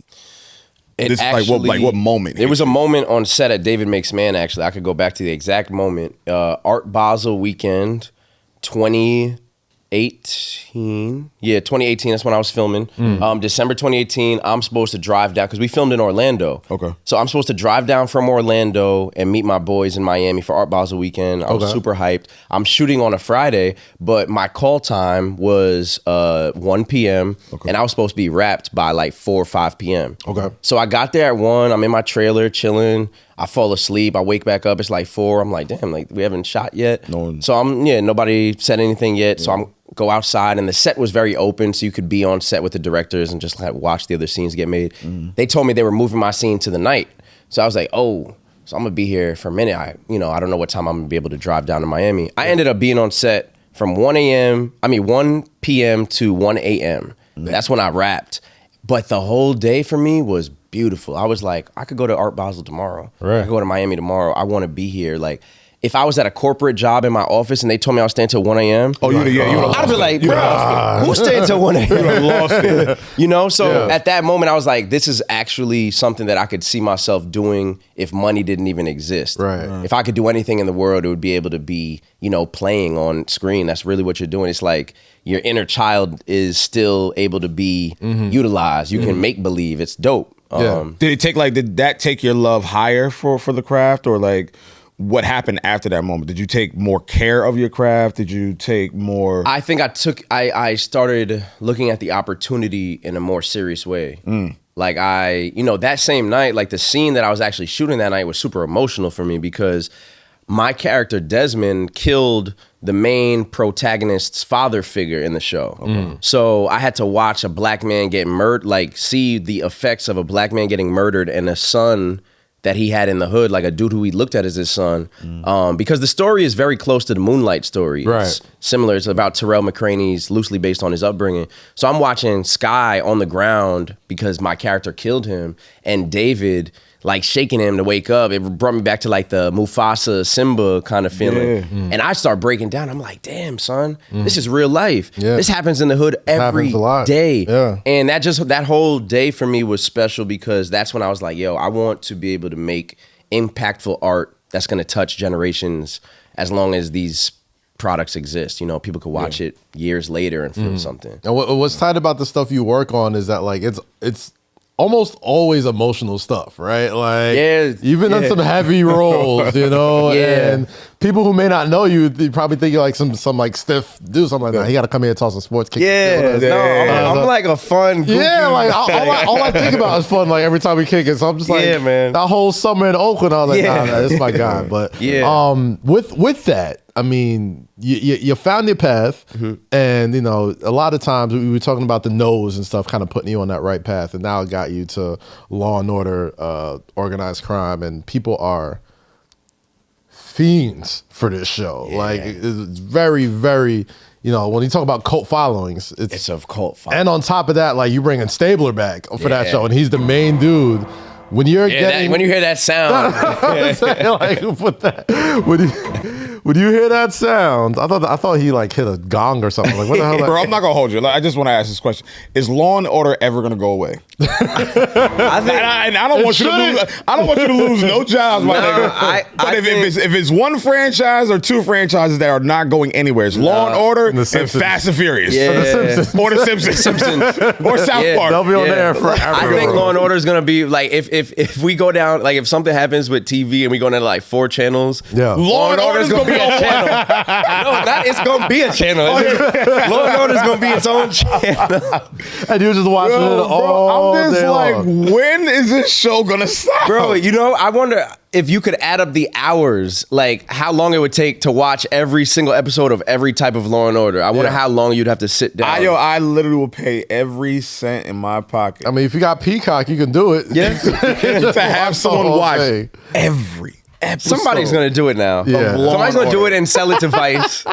This what moment? There was a moment on set at David Makes Man, actually. I could go back to the exact moment. Art Basel weekend, 2018. Yeah, 2018. That's when I was filming. December 2018, I'm supposed to drive down, because we filmed in Orlando. Okay. So I'm supposed to drive down from Orlando and meet my boys in Miami for Art Basel weekend. I was super hyped. I'm shooting on a Friday, but my call time was 1 p.m. And I was supposed to be wrapped by like 4 or 5 p.m. Okay. So I got there at 1. I'm in my trailer chilling. I fall asleep. I wake back up. It's like 4. I'm like, damn, like we haven't shot yet. So nobody said anything yet. So I'm go outside, and the set was very open, so you could be on set with the directors and just like watch the other scenes get made. They told me they were moving my scene to the night. So I was like, oh, so I'm gonna be here for a minute. I don't know what time I'm gonna be able to drive down to Miami. I ended up being on set from 1 p.m. to 1 a.m. That's when I wrapped. But the whole day for me was beautiful. I was like, I could go to Art Basel tomorrow. Right. I could go to Miami tomorrow. I want to be here. Like, if I was at a corporate job in my office and they told me I was staying till 1 a.m. Oh, you would have I'd be like, bro, who's staying till 1 a.m.? You would have lost it. You know? So at that moment, I was like, this is actually something that I could see myself doing if money didn't even exist. Right. If I could do anything in the world, it would be able to be, playing on screen. That's really what you're doing. It's like your inner child is still able to be utilized. You can make believe. It's dope. Yeah. Did that take your love higher for the craft, or like what happened after that moment? Did you take more care of your craft? Did you take more? I think I started looking at the opportunity in a more serious way. Like that same night, like the scene that I was actually shooting that night was super emotional for me, because my character Desmond killed the main protagonist's father figure in the show. So I had to watch a black man get murdered, like see the effects of a black man getting murdered and a son that he had in the hood, like a dude who he looked at as his son. Because the story is very close to the Moonlight story. Right. It's similar. It's about Terrell McCraney's, loosely based on his upbringing. So I'm watching Sky on the ground because my character killed him, and David like shaking him to wake up. It brought me back to like the Mufasa Simba kind of feeling. And I start breaking down. I'm like, damn, son, this is real life. Yeah. This happens in the hood every day. Yeah. And that whole day for me was special, because that's when I was like, yo, I want to be able to make impactful art that's going to touch generations as long as these products exist. People could watch it years later and feel something. And what's tight about the stuff you work on is that like it's almost always emotional stuff, right? Like, you've been on some heavy roles, and people who may not know you, they probably think you're like some like stiff dude, something like that. He got to come here and talk some sports. I'm like a fun, goofy. Yeah, like all I think about is fun. Like every time we kick it, so I'm just like, man. That whole summer in Oakland, I was like, nah, this is my guy. But with that, I mean, you found your path, and a lot of times we were talking about the no's and stuff, kind of putting you on that right path, and now it got you to Law and Order, organized crime, and people are fiends for this show. Like, it's very, very, when you talk about cult followings, it's a cult following. And on top of that, like, you bringing Stabler back for that show, and he's the main dude. When you're getting, when you hear that sound, When you hear that sound, I thought he like hit a gong or something. Like what the hell? Bro, I'm not gonna hold you. Like, I just want to ask this question: is Law and Order ever gonna go away? I don't want you to lose. I don't want you to lose no jobs, my nigga. But if it's one franchise or two franchises that are not going anywhere, it's Law and Order and Fast and Furious, or the Simpsons, or South Park. They'll be on there forever. I think Law and Order is gonna be like if we go down, like if something happens with TV and we go down to like 4 channels, Law and Order is gonna be a channel. No, it's gonna be a channel. Law and Order is gonna be its own channel. And you're just watching it all I'm just day like, long. when is this show gonna stop? Bro, I wonder if you could add up the hours, like how long it would take to watch every single episode of every type of Law and Order. I wonder how long you'd have to sit down. I literally will pay every cent in my pocket. I mean, if you got Peacock, you can do it. Yes. To have someone watch every episode. Somebody's gonna do it now. Yeah. Somebody's gonna do it and sell it to Vice.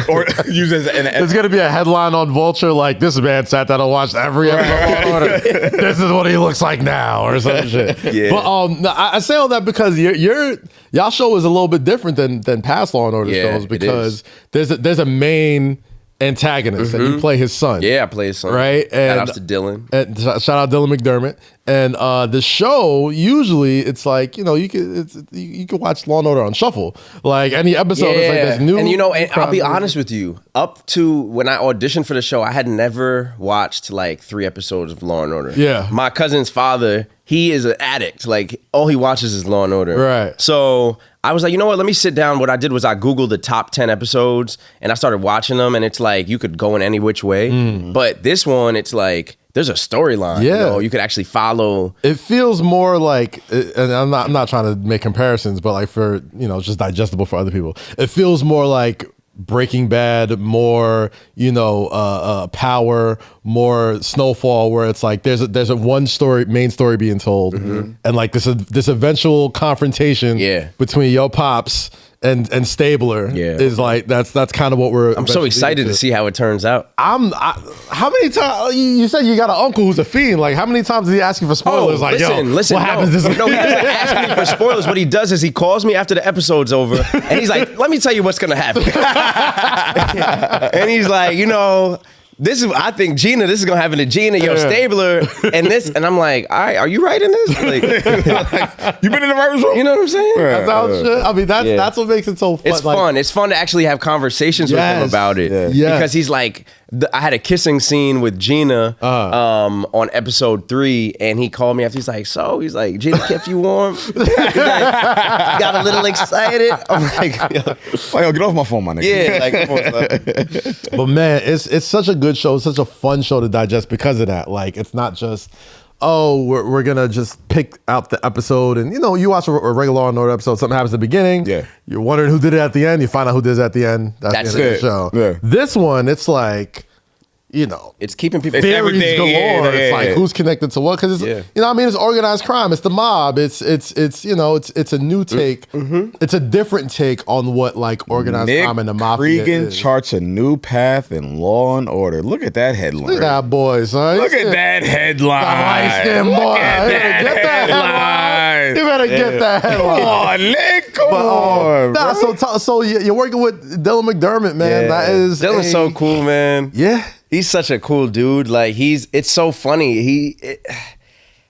Or use it as There's gonna be a headline on Vulture like, "This man sat down and watched every episode of Law and Order. This is what he looks like now," or some shit. Yeah. But no, I say all that because y'all show is a little bit different than past Law and Order shows because there's a main antagonist and you play his son. Yeah, I play his son. Right? Shout out to Dylan. And shout out Dylan McDermott. And the show usually it's like you can watch Law and Order on shuffle. Like any episode, it's like this new. And I'll be honest with you. Up to when I auditioned for the show, I had never watched like 3 episodes of Law and Order. Yeah. My cousin's father, he is an addict. Like all he watches is Law and Order. Right. So I was like, you know what? Let me sit down. What I did was I Googled the top 10 episodes and I started watching them. And it's like you could go in any which way. But this one, it's like there's a storyline. Yeah. You could actually follow. It feels more like, and I'm not trying to make comparisons, but like for just digestible for other people. It feels more like Breaking Bad, more Power, more Snowfall, where it's like there's a main story being told, and like this eventual confrontation between your pops and Stabler is like that's kind of what I'm so excited to see how it turns out. How many times you said you got an uncle who's a fiend? Like how many times did he ask you for spoilers? Listen, what happens? No, he doesn't ask me for spoilers. What he does is he calls me after the episode's over and he's like, "Let me tell you what's gonna happen." And he's like, I think Gina, this is gonna happen to Gina, Stabler, and this, and I'm like, all right, are you writing this? Like, you been in the writer's room? You know what I'm saying? I mean, that's what makes it so fun. It's fun. It's fun to actually have conversations with him about it. Because he's like, I had a kissing scene with Gina on episode 3, and he called me after. He's like, Gina kept you warm? He's like, got a little excited. I'm like, yo, get off my phone, my nigga. Yeah, like, come on, son. But man, it's such a good show. It's such a fun show to digest because of that. Like, it's not just, we're gonna just pick out the episode and you watch a regular Law and Order episode, something happens at the beginning. Yeah. You're wondering who did it at the end, you find out who did it at the end. That's the end of the show. Yeah. This one, it's like, it's keeping people theories galore. It's like who's connected to what? Because it's it's organized crime. It's the mob. It's a new take. It's a different take on what like organized crime and the mafia Creegan is. charts a new path in Law and Order. Look at that headline. Look at that boy, son. Look at that headline. Light-skinned boy. Get that headline. You better get that headline. Come on, Nick. Come on. So you're working with Dylan McDermott, man. That is Dylan's so cool, man. Yeah. He's such a cool dude. Like it's so funny.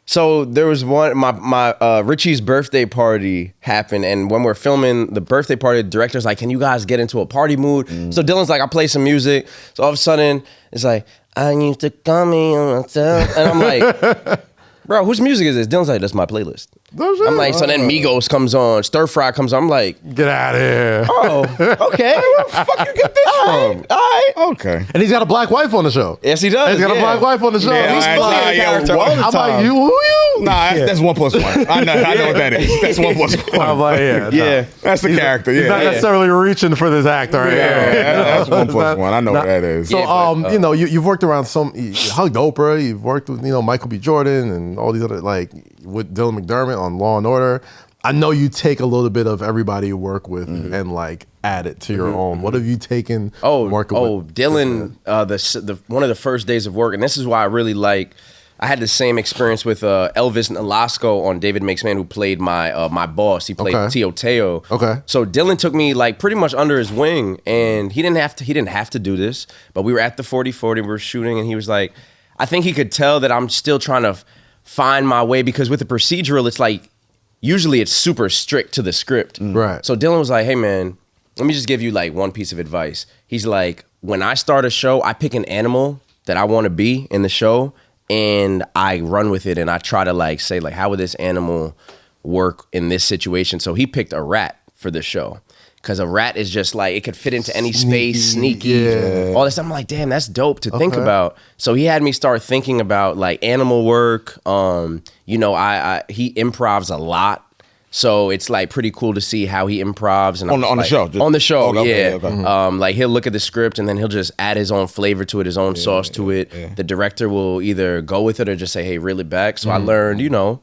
So there was my Richie's birthday party happened, and when we're filming the birthday party, the director's like, "Can you guys get into a party mood?" So Dylan's like, "I'll play some music." So all of a sudden, it's like, "I used to come in myself," and I'm like, "Bro, whose music is this?" Dylan's like, "That's my playlist." I'm like, so then Migos comes on, Stir Fry comes on. I'm like, get out of here. Oh, okay. Where the fuck you get this from? All right. Okay. And he's got a black wife on the show. Yes, he does. He's got a black wife on the show. Yeah, He's fully a character all the time. I'm like, who you? Nah, that's 1 plus 1. I know what that is. That's 1 plus 1. I'm like, yeah. That's the character. He's not necessarily reaching for this actor. Right? That's 1 plus 1. I know what that is. So, you've worked around you hugged Oprah. You've worked with, Michael B. Jordan and all these other, like, with Dylan McDermott on Law and Order. I know you take a little bit of everybody you work with and like add it to your own. What have you taken? Working with Dylan, the one of the first days of work, and this is why I really like I had the same experience with Elvis Nolasco on David Makes Man, who played my boss. He played Tio Teo. Okay. So Dylan took me like pretty much under his wing, and he didn't have to do this, but we were at the 40-40, we were shooting, and he was like, I think he could tell that I'm still trying to find my way, because with the procedural, it's like usually it's super strict to the script. Right. So Dylan was like, hey man, let me just give you like one piece of advice. He's like, when I start a show, I pick an animal that I want to be in the show, and I run with it, and I try to like say like, how would this animal work in this situation? So he picked a rat for the show, because a rat is just like, it could fit into any space, sneaky, all this. I'm like, damn, that's dope to think about. So he had me start thinking about like animal work. You know, he improvs a lot. So it's like pretty cool to see how he improvs. And on the show? On the show, okay, yeah. okay. Like he'll look at the script and then he'll just add his own flavor to it, his own sauce to it. Yeah. The director will either go with it or just say, hey, reel it back. So I learned, you know,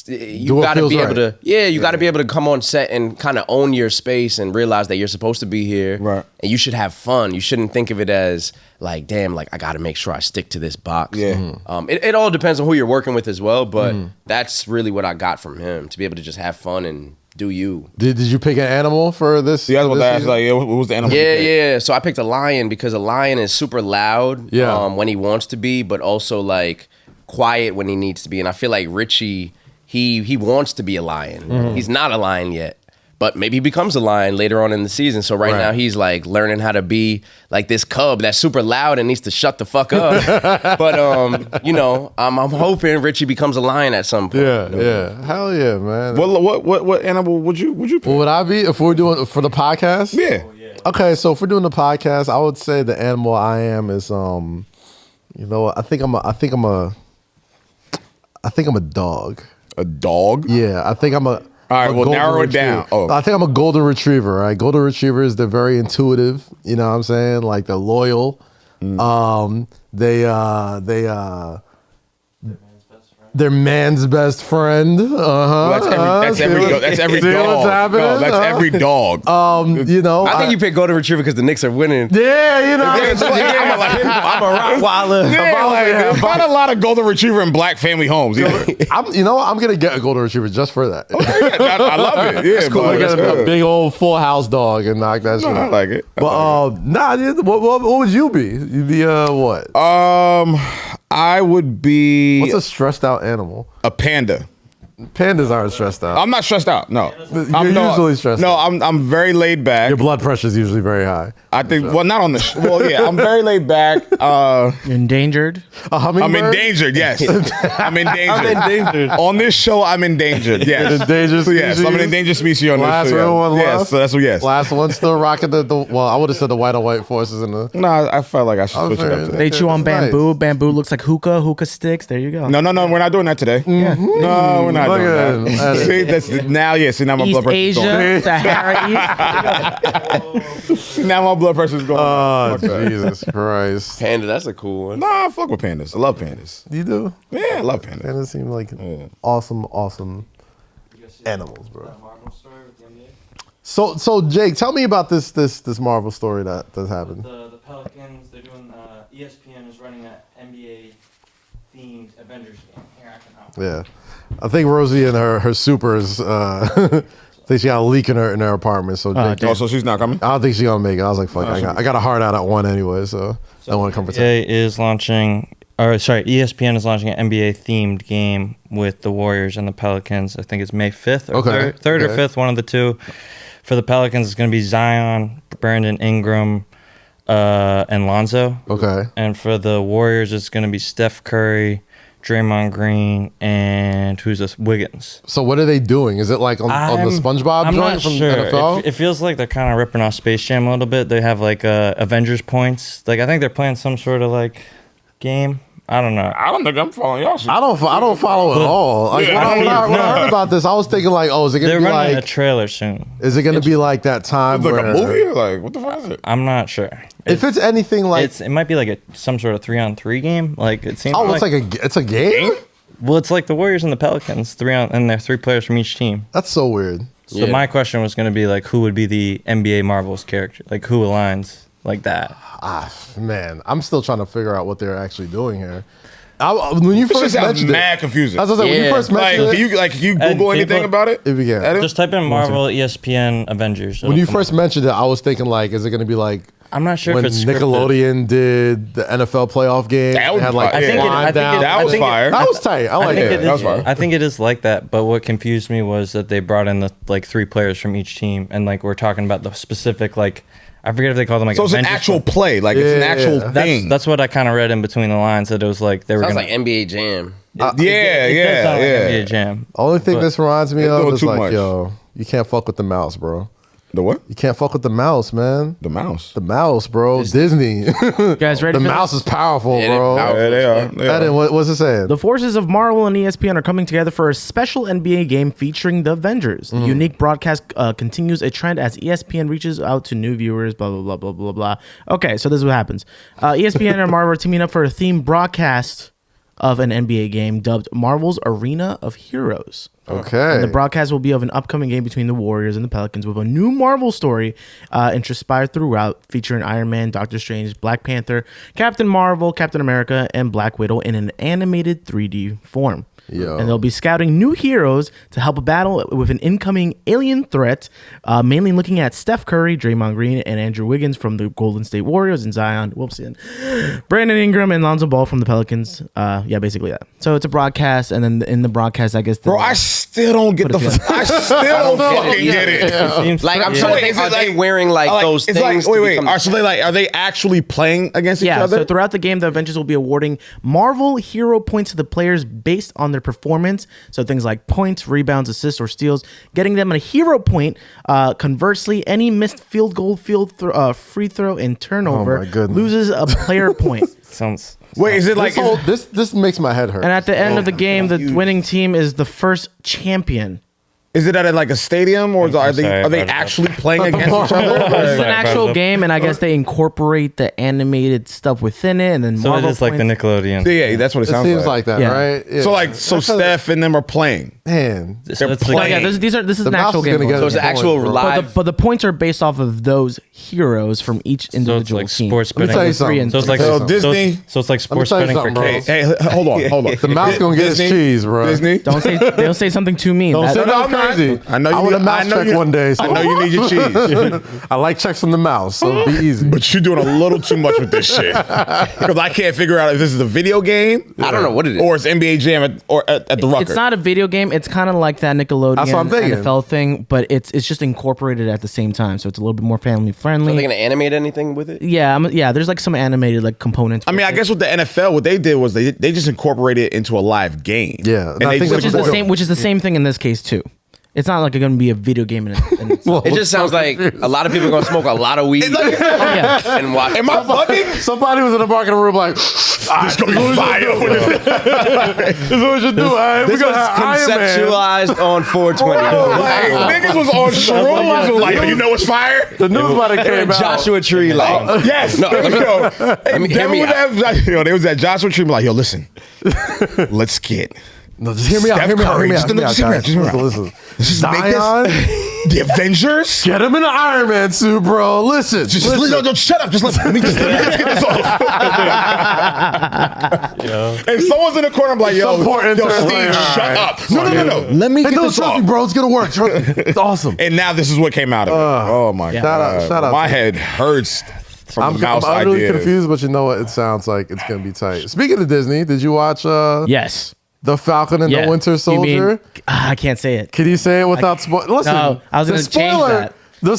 you got to be able to, you got to be able to come on set and kind of own your space and realize that you're supposed to be here. Right. And you should have fun. You shouldn't think of it as like, damn, like I got to make sure I stick to this box. Yeah. It all depends on who you're working with as well, but that's really what I got from him, to be able to just have fun and do you. Did you pick an animal for this? Yeah, I was about to ask, season? like, what was the animal? Yeah. So I picked a lion, because a lion is super loud when he wants to be, but also like quiet when he needs to be. And I feel like Richie, he wants to be a lion. He's not a lion yet, but maybe he becomes a lion later on in the season. So right now he's like learning how to be like this cub that's super loud and needs to shut the fuck up. But you know, I'm hoping Richie becomes a lion at some point. Yeah. Hell yeah, man. What animal would you pick? What would I be if we're doing for the podcast? Yeah. Okay, so if we're doing the podcast, I would say the animal I am is you know, I think I'm a dog. A dog? Yeah, I think I'm a. All right, well, narrow it down. Oh. I think I'm a golden retriever. Right, golden retrievers, they're very intuitive. You know what I'm saying? Like they're loyal. They're man's best friend. Well, that's every See dog. what's happening? No, that's every dog. You know, I think you picked golden retriever because the Knicks are winning. Yeah, you know. I'm a Rottweiler. There's not a lot of golden retriever in black family homes. Either. I'm gonna get a golden retriever just for that. I love it. Yeah, It's cool. but Get that's a good. big old full house dog and knock that shit No, I out. like it. But what would you be? You'd be what? I would be What's a stressed out animal? a panda. Pandas aren't stressed out. I'm not stressed out. No, You're usually stressed No, out. I'm very laid back. Your blood pressure is usually very high. I think. Well, not on the. Well, yeah, I'm very laid back. You're endangered. A hummingbird? I'm endangered. Yes, I'm endangered. On this show, I'm endangered. Yes, An endangered So, yes, I'm an species? endangered species on Last this show. real one Yes, left? so that's what. Yes. Last one still rocking the well, I would have said the white on white forces in the. No, I felt like I should switch it up today. They chew on Nice. bamboo. Bamboo looks like hookah sticks. There you go. No, we're not doing that today. Yeah. No, we're not Look doing at that. it. See, that's now. Yeah, see now my blood East pressure's Asia, Sahara East. going. Now my blood pressure's going. Oh, Fuck that. Jesus Christ. Panda, that's a cool one. Nah, I fuck with pandas. I love pandas. You do? Yeah, I love pandas. Pandas seem like awesome animals, bro. So Jake, tell me about this Marvel story that's happened. The Pelicans, they're doing, ESPN is running an NBA themed Avengers game. Here, I can help. Yeah, I think Rosy and her supers. I think she got a leak in her apartment. So Jake, Oh, so she's not coming? I don't think she's gonna make it. I was like, fuck, I got a hard out at one anyway, so I don't want to come for NBA is launching, ESPN is launching an NBA themed game with the Warriors and the Pelicans. I think it's May 5th or Okay. third or Okay. 5th, one of the two. For the Pelicans, it's going to be Zion, Brandon Ingram, and Lonzo. Okay. And for the Warriors, it's going to be Steph Curry, Draymond Green, and who's this? Wiggins. So what are they doing? Is it like on the SpongeBob I'm joint not from sure. NFL? It feels like they're kind of ripping off Space Jam a little bit. They have like Avengers points. Like I think they're playing some sort of like game. I don't know. I don't think I'm following y'all. I don't follow at all. Like, Yeah, when I heard about this, I was thinking like, oh, is it gonna They're be running a like? trailer soon. Is it gonna be like that time It's like where a movie? Like, what the fuck is it? I'm not sure. if it's anything like? It might be like some sort of 3-on-3 game. Like it seems. Oh, it's like it's a game. Well, it's like the Warriors and the Pelicans, and they're 3 players from each team. That's so weird. So my question was going to be like, who would be the NBA Marvels character? Like who aligns like that? Man, I'm still trying to figure out what they're actually doing here. When you This first just sounds mentioned mad it, confusing. I was like, when you first Like, mentioned can it, you Google And anything people- about it? If you can. Adam? Just type in Marvel, ESPN, Avengers. when It'll you come first mentioned it, I was thinking like, is it going to be like I'm not sure when if it's scripted. Nickelodeon did the NFL playoff game? That They would had be like fire. I think it- I wind think it- down. That was fire. That was tight. I I like think it. it that was is. fire. I think it is like that. But what confused me was that they brought in the like 3 players from each team, and like we're talking about the specific like I forget if they call them like. So it's an Avengers actual or- play. Like it's an Yeah. actual thing. That's what I kind of read in between the lines, that it was like they were Sounds gonna. like NBA Jam. It does sound like NBA Jam. Only thing But- this reminds me They're of doing is too like, much. yo, you can't fuck with the mouse, bro. The what? You can't fuck with the mouse, man. The mouse. The mouse, bro. Disney. You guys ready The for mouse this? is powerful, Yeah, bro. they're Yeah, they are. They are. Eden, what's it saying? The forces of Marvel and ESPN are coming together for a special NBA game featuring the Avengers. The unique broadcast continues a trend as ESPN reaches out to new viewers, blah, blah, blah, blah, blah, blah. Okay, so this is what happens. ESPN and Marvel are teaming up for a themed broadcast of an NBA game dubbed Marvel's Arena of Heroes. Okay. And the broadcast will be of an upcoming game between the Warriors and the Pelicans with a new Marvel story inspired throughout, featuring Iron Man, Doctor Strange, Black Panther, Captain Marvel, Captain America, and Black Widow in an animated 3D form. Yo. And they'll be scouting new heroes to help battle with an incoming alien threat, mainly looking at Steph Curry, Draymond Green, and Andrew Wiggins from the Golden State Warriors, and Zion Wilson, Brandon Ingram, and Lonzo Ball from the Pelicans. Yeah, basically that. So it's a broadcast, and then in the broadcast, I guess. Bro, I still don't get the. I still don't fucking get it. Seems Like I'm yeah. trying to Wait, think, is it are they like- wearing like Like, those it's things? like, to wait. become- Are they actually playing against each Yeah, other? so throughout the game, the Avengers will be awarding Marvel hero points to the players based on their performance. So things like points, rebounds, assists, or steals, getting them a hero point. Conversely, any missed field goal, free throw, and turnover Oh my goodness. loses a player point. Sounds. Wait, is it like this makes my head hurt. And at the end of the game, the winning team is the first champion. is it at like a stadium or are they sorry, are they I brought it up. actually playing against each other? It's Or- an Sorry, actual brought it up. game, and I guess they incorporate the animated stuff within it, and then So Marvel it is like the points. Nickelodeon. Yeah, that's what it it sounds seems like that, Yeah. right? Yeah. So That's how- Steph and them are playing. man. So it's playing. like, Yeah, this is The an mouse actual is game. gonna get So it's it. an actual Bro. live. But the points are based off of those heroes from each so it's individual like team. sports Let me betting. tell you Three and something. So it's like So so Disney- So it's like sports tell you betting for something, bro. kids. Hey, hold on. The mouse gonna get his cheese, bro. Disney. Don't say something too mean. Don't That- say No, nothing I'm not. crazy. I know you. I want a mouse I know check you- one day. I know you need your cheese, I like checks from the mouse, so it'll be easy. but you're doing a little too much with this shit because I can't figure out if this is a video game. I don't know what it is. Or it's NBA Jam at the Rucker. It's not a video game. It's kind of like that Nickelodeon That's what I'm thinking. NFL thing, but it's just incorporated at the same time, so it's a little bit more family Are friendly. they gonna animate anything with it? Yeah, there's like some animated like components. I mean, I guess with the NFL, what they did was they just incorporated it into a live game. Yeah, and and I they think just- which is the same thing in this case too. It's not like it's going to be a video game in itself. It just sounds like a lot of people are gonna smoke a lot of weed yeah. and watch. Am I bugging? somebody was in the marketing room like, It's gonna be fire. this is what we should do. All right, we This gonna was have Iron Man. conceptualized on 420. Like, niggas was on shrooms and like, you know what's fire? The news might have came out. Joshua Tree, like Yes. No, let me- hear me They was at Joshua Tree, like, yo, listen, let's get. No, just hear me out. Steph Hear me out. Curry. Hear me out. Just Hear me out, hear me out, guys. just hear me out. Listen. Let's just make Zion, this the Avengers. get him in the Iron Man suit, bro. Listen. Just listen. no, shut up. Just let me just get this off. And someone's in the corner, I'm like, yo, Some poor yo, intern's Steve, like, shut all right. up. No. Let me Hey, get don't this trust off. me, bro. It's gonna work. Trust me. It's awesome. And now this is what came out of it. Oh my Yeah. god! Shout out My to- head hurts from the mouse I'm really idea. confused, but you know what? It sounds like it's gonna be tight. Speaking of Disney, did you watch Yes. The Falcon and Yeah. the Winter You mean- Soldier? I can't say it. Can you say it without spoil? Listen, No, I was the gonna change spoiler- that. The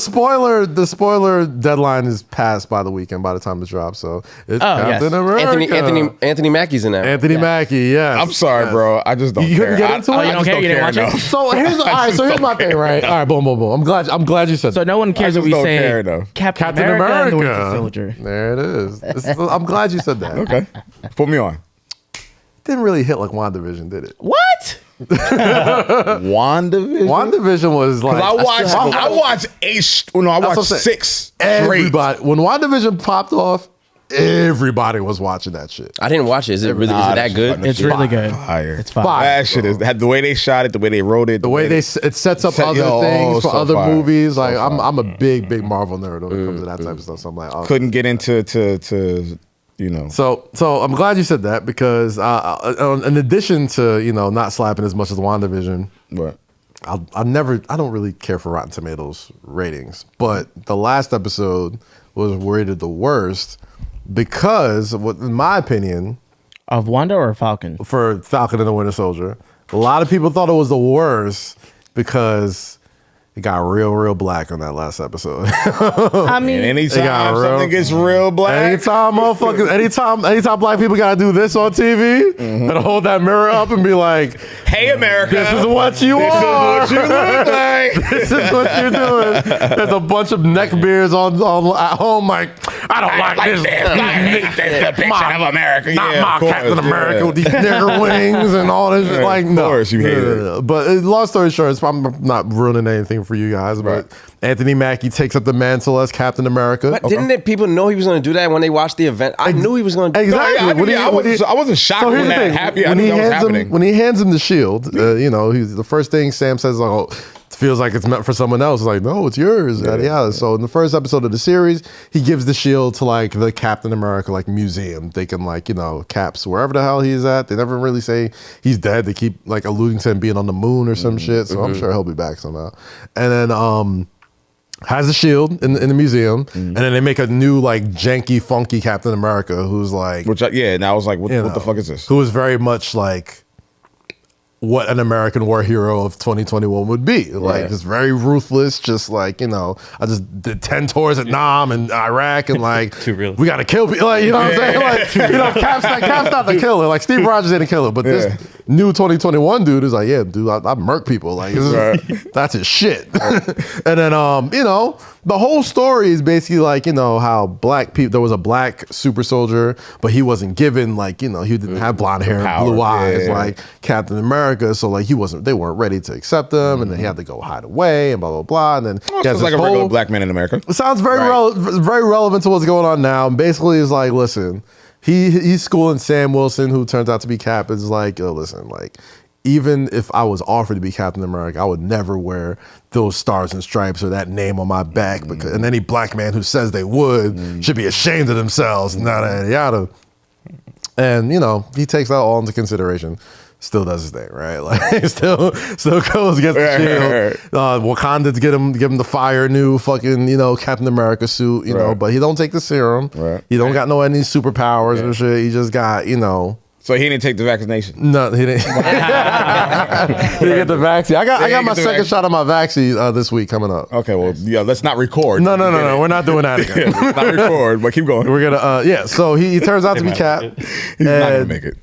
spoiler deadline is passed by the weekend by the time it drops. So it's Oh, yes. Captain America. Anthony Mackie's in there. Anthony Mackie, yes. I'm sorry, bro. I just don't You care. couldn't get into it? I You don't just care? You didn't watch it? enough. So here's my thing, right? All right, boom, boom, boom. I'm glad you said So that. no one cares I what we just say. don't care, though. Captain Captain America and the America. Winter Soldier. There it is. I'm glad you said that. Okay, put me on. Didn't really hit like WandaVision, did it? What? WandaVision. WandaVision was like I watched what I'm saying. 6 straight. everybody when WandaVision popped off. Everybody was watching that shit. I didn't watch it. Is it that good? It's really good. Fire. It's fire. That shit is the way they shot it, the way they wrote it, The way it sets up other things for so other fire. movies. So Like fire. I'm a big Marvel nerd when it comes to that type of stuff. So I'm like, oh, couldn't get into to you know. So I'm glad you said that because in addition to, you know, not slapping as much as WandaVision, What? I don't really care for Rotten Tomatoes ratings, but the last episode was rated the worst because, in my opinion, Of Wanda or Falcon? for Falcon and the Winter Soldier, a lot of people thought it was the worst because it got real black on that last episode. I mean, And It got anytime real- something gets real black, Anytime motherfuckers, anytime black people gotta do this on TV and hold that mirror up and be like, hey America, this is what you are. this is what you look like. This is what you're doing. There's a bunch of neck beards on at home like, I don't like this. the picture of America. Not Yeah, my of course, Captain yeah. America with these nigger wings and all this shit. Like, no. Of course you hate it. But long story short, I'm not ruining anything for you guys, but Anthony Mackie takes up the mantle as Captain America. But didn't the people know he was going to do that when they watched the event? I knew he was going to do that. Exactly. I wasn't shocked So when here's the that thing. happened. I When knew he that was hands happening. him, when he hands him the shield, you know, the first thing Sam says, "Oh, it feels like it's meant for someone else." It's like, no, it's yours. Yada yada. So in the first episode of the series, he gives the shield to like the Captain America like museum. They can like, you know, Cap's wherever the hell he's at. They never really say he's dead. They keep like alluding to him being on the moon or some shit. So I'm sure he'll be back somehow. And then has the shield in the museum, and then they make a new like janky, funky Captain America who's like, And I was like, what you the know, fuck is this? Who is very much like what an American war hero of 2021 would be. Like, just very ruthless, just like, you know, I just did 10 tours at Nam and Iraq and like, Too real. we got to kill people. Like, you know what I'm saying? Like, you know, Cap's not the killer. Like, Steve Rogers ain't a killer, but this new 2021 dude is like, yeah, dude, I murk people. Like, that's his shit. And then, you know, the whole story is basically like, you know, how black people, there was a black super soldier, but he wasn't given like, you know, he didn't have blonde hair and blue eyes like Captain America. So like they weren't ready to accept him, and then he had to go hide away and blah, blah, blah. And then It's like a regular black man in America. it sounds very very relevant to what's going on now. And basically it's like, listen, he's schooling Sam Wilson, who turns out to be Cap, is like, listen, like, even if I was offered to be Captain America, I would never wear those stars and stripes or that name on my back, because and any black man who says they would should be ashamed of themselves, yada yada. And you know, he takes that all into consideration. Still does his thing, right? Like still goes, gets the shield. Wakanda give him the fire new fucking, you know, Captain America suit, you know, but he don't take the serum. Right. He don't got any superpowers or shit. He just got, you know. So he didn't take the vaccination. No, he didn't. He didn't get the vaccine. I got my second shot of my vaccine this week coming up. Okay, well, yeah, let's not record. No. We're not doing that again. Let's not record, but keep going. We're gonna So he turns out to be Cap. He's not gonna make it.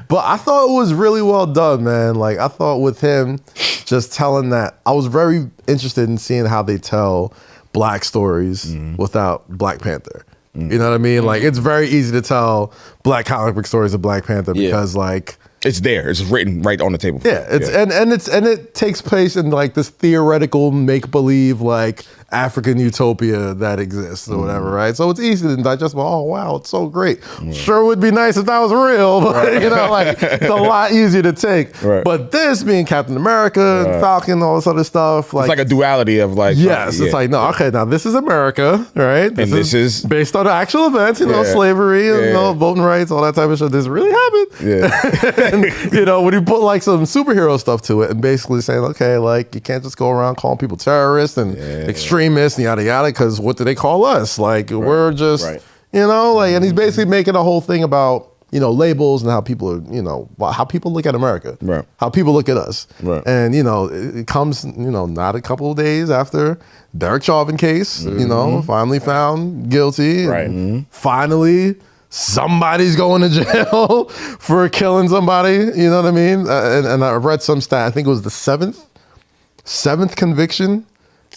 But I thought it was really well done, man. Like, I thought with him just telling that, I was very interested in seeing how they tell black stories without Black Panther. You know what I mean? Like, it's very easy to tell black comic book stories of Black Panther because, like, it's there. It's written right on the table. Yeah, and it takes place in like this theoretical make believe like African utopia that exists or whatever, right? So it's easy to digest. Oh wow, it's so great. Sure would be nice if that was real, but you know, like it's a lot easier to take. Right. But this being Captain America, and Falcon, all this other stuff, like It's like a duality of like. yes, it's like no, okay, now this is America, right? this is based on actual events, you know, Yeah. slavery, you Yeah. know, voting rights, all that type of shit. This really happened. Yeah. And, you know, when you put like some superhero stuff to it and basically saying, okay, like you can't just go around calling people terrorists and extremists and yada yada, because what do they call us? Like we're just, you know, like, and he's basically making a whole thing about, you know, labels and how people are, you know, how people look at America, Right. how people look at us. Right. And, you know, it comes, you know, not a couple of days after Derek Chauvin case, you know, finally found guilty. Right. And finally, somebody's going to jail for killing somebody. You know what I mean? And I read some stat. I think it was the seventh conviction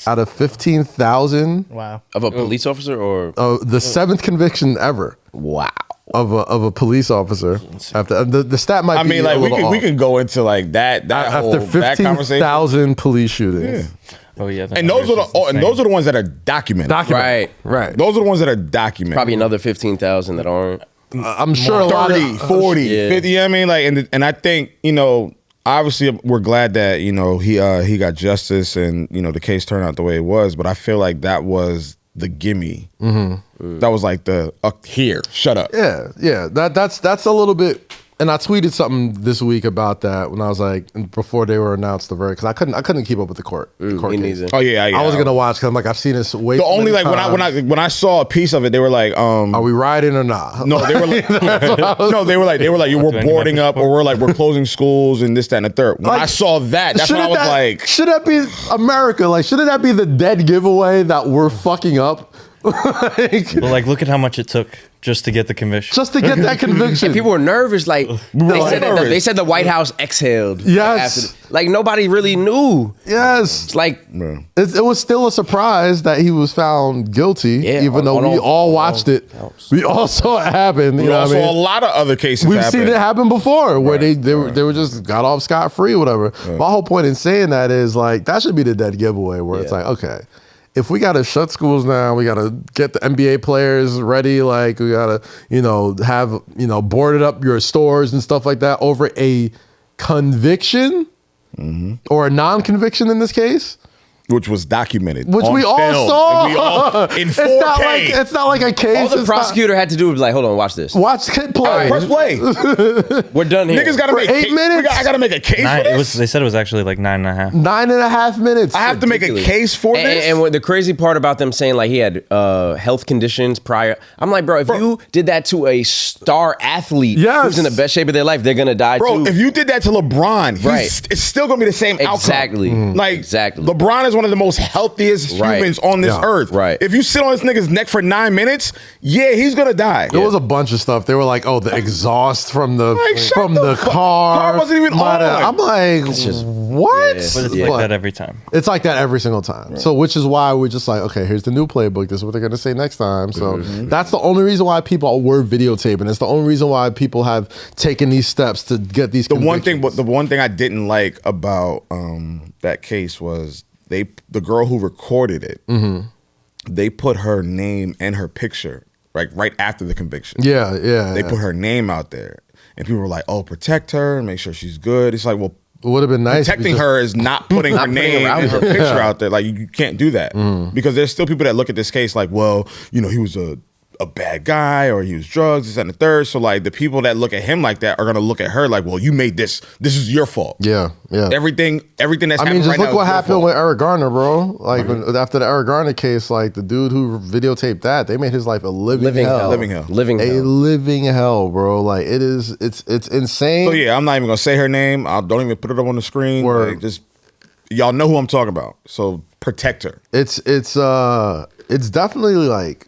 out of 15,000. Wow. Of a police officer or? The seventh conviction ever Wow. of a police officer. After the stat might I be mean, like a we little can off. we can go into like that After that conversation. 15,000 police shootings. Oh yeah. And those are the ones that are documented. Right. Those are the ones that are documented. Probably another 15,000 that aren't. I'm sure a lot 30, of 40, Yeah. 50, you know what I mean? Like, and I think, you know, obviously we're glad that, you know, he got justice and, you know, the case turned out the way it was, but I feel like that was the gimme. That was like the here, shut up. Yeah. That's a little bit. And I tweeted something this week about that when I was like before they were announced the verdict because I couldn't keep up with the court case. Oh yeah. I wasn't gonna watch because I'm like I've seen this way. The too only many like times. when I saw a piece of it, they were like, Are we riding or not? no, they were like, no, they were like, we're boarding up or we're closing schools and this, that, and the third. When Like, I saw that's when I was like, should that be America? Like, shouldn't that be the dead giveaway that we're fucking up? But like, look at how much it took just to get the conviction. Just to get that conviction. And people were nervous. Like they said the White House exhaled. Yes. Like nobody really knew. Yes. It's like It was still a surprise that he was found guilty, Yeah, even though we all watched it. We all saw it happen. You we know also what I saw a mean? lot of other cases. We've happen. seen it happen before where they were just got off scot-free or whatever. My whole point in saying that is like that should be the dead giveaway where it's like, okay, if we got to shut schools down, we got to get the NBA players ready. Like we got to, have, boarded up your stores and stuff like that over a conviction or a non-conviction in this case. Which was documented, Which on we all film, saw. and we all, in 4K. It's not like a case. all the It's prosecutor had to do was like, hold on, watch this. watch kid play. Press play. We're done here. Niggas gotta For make 8 minutes? I gotta make a case for this. They said it was actually like 9.5. 9.5 minutes. I have to make a case for this. And what the crazy part about them saying like he had health conditions prior, I'm like, bro, if you did that to a star athlete who's in the best shape of their life, they're gonna die Bro, too. if you did that to LeBron, it's still gonna be the same outcome. Exactly. Like Exactly. LeBron is one of the most healthiest humans on this earth. Right. If you sit on this nigga's neck for 9 minutes, he's gonna die. There was a bunch of stuff. They were like, "Oh, the exhaust from the shut the fuck- car wasn't even on. I'm like, what? But it's like that every time. It's like that every single time. So, which is why we're just like, okay, here's the new playbook. This is what they're gonna say next time. So that's the only reason why people were videotaping. It's the only reason why people have taken these steps to get these. The one thing I didn't like about that case was the girl who recorded it. They put her name and her picture right after the conviction. Yeah. They put her name out there, and people were like, "Oh, protect her and make sure she's good." It's like, well, It would have been nice. protecting her is not putting her name and her picture out there. Like you can't do that because there's still people that look at this case like, well, he was a bad guy or he was drugs, this and the third. So like the people that look at him like that are gonna look at her like, well, you made this. This is your fault. Yeah. Everything that's I mean, happening just right look now what is your happened fault. with Eric Garner, bro. Like after the Eric Garner case, like the dude who videotaped that, they made his life a living hell. Living hell. Living hell, bro. Like it's insane. So yeah, I'm not even gonna say her name. I don't even put it up on the screen. Word. Like, just y'all know who I'm talking about. So protect her. It's definitely like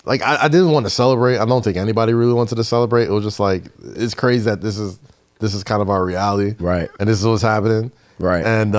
I didn't want to celebrate. I don't think anybody really wanted to celebrate. It was just like it's crazy that this is kind of our reality, Right. And this is what's happening, Right. And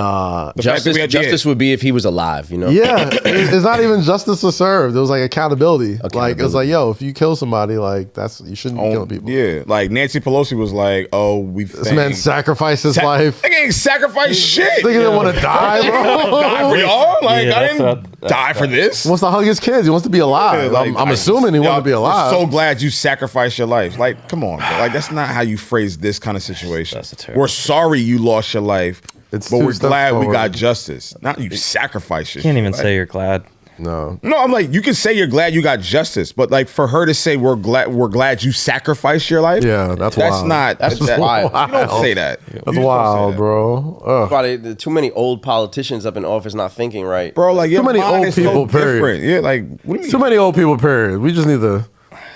Justice would be if he was alive, yeah, it's not even justice was served. It was like accountability. Like it's like, yo, if you kill somebody, like you shouldn't be killing people. Yeah, like Nancy Pelosi was like, "Oh, This man sacrificed his life. Nigga ain't sacrifice shit. Nigga didn't want to die, bro. Die for y'all? Like Yeah, I that's didn't die for this. He wants to hug his kids. He wants to be alive. Like, I'm assuming he wants to be alive. So glad you sacrificed your life. Like, come on, bro. Like that's not how you phrase this kind of situation. That's a terrible- We're sorry you lost your life, It's but two we're steps glad we forward. got justice. Not you sacrificed your Can't shit. even Like, say you're glad. No. No, I'm like, you can say you're glad you got justice, but like for her to say we're glad you sacrificed your life. Yeah, that's wild. not That's just wild. You don't say that. You That's don't say wild, that. bro. Ugh. Probably too many old politicians up in office not thinking right. Bro, like your many mind old is people, so period. different. Yeah, like what do you Too mean? many old people, period. We just need to.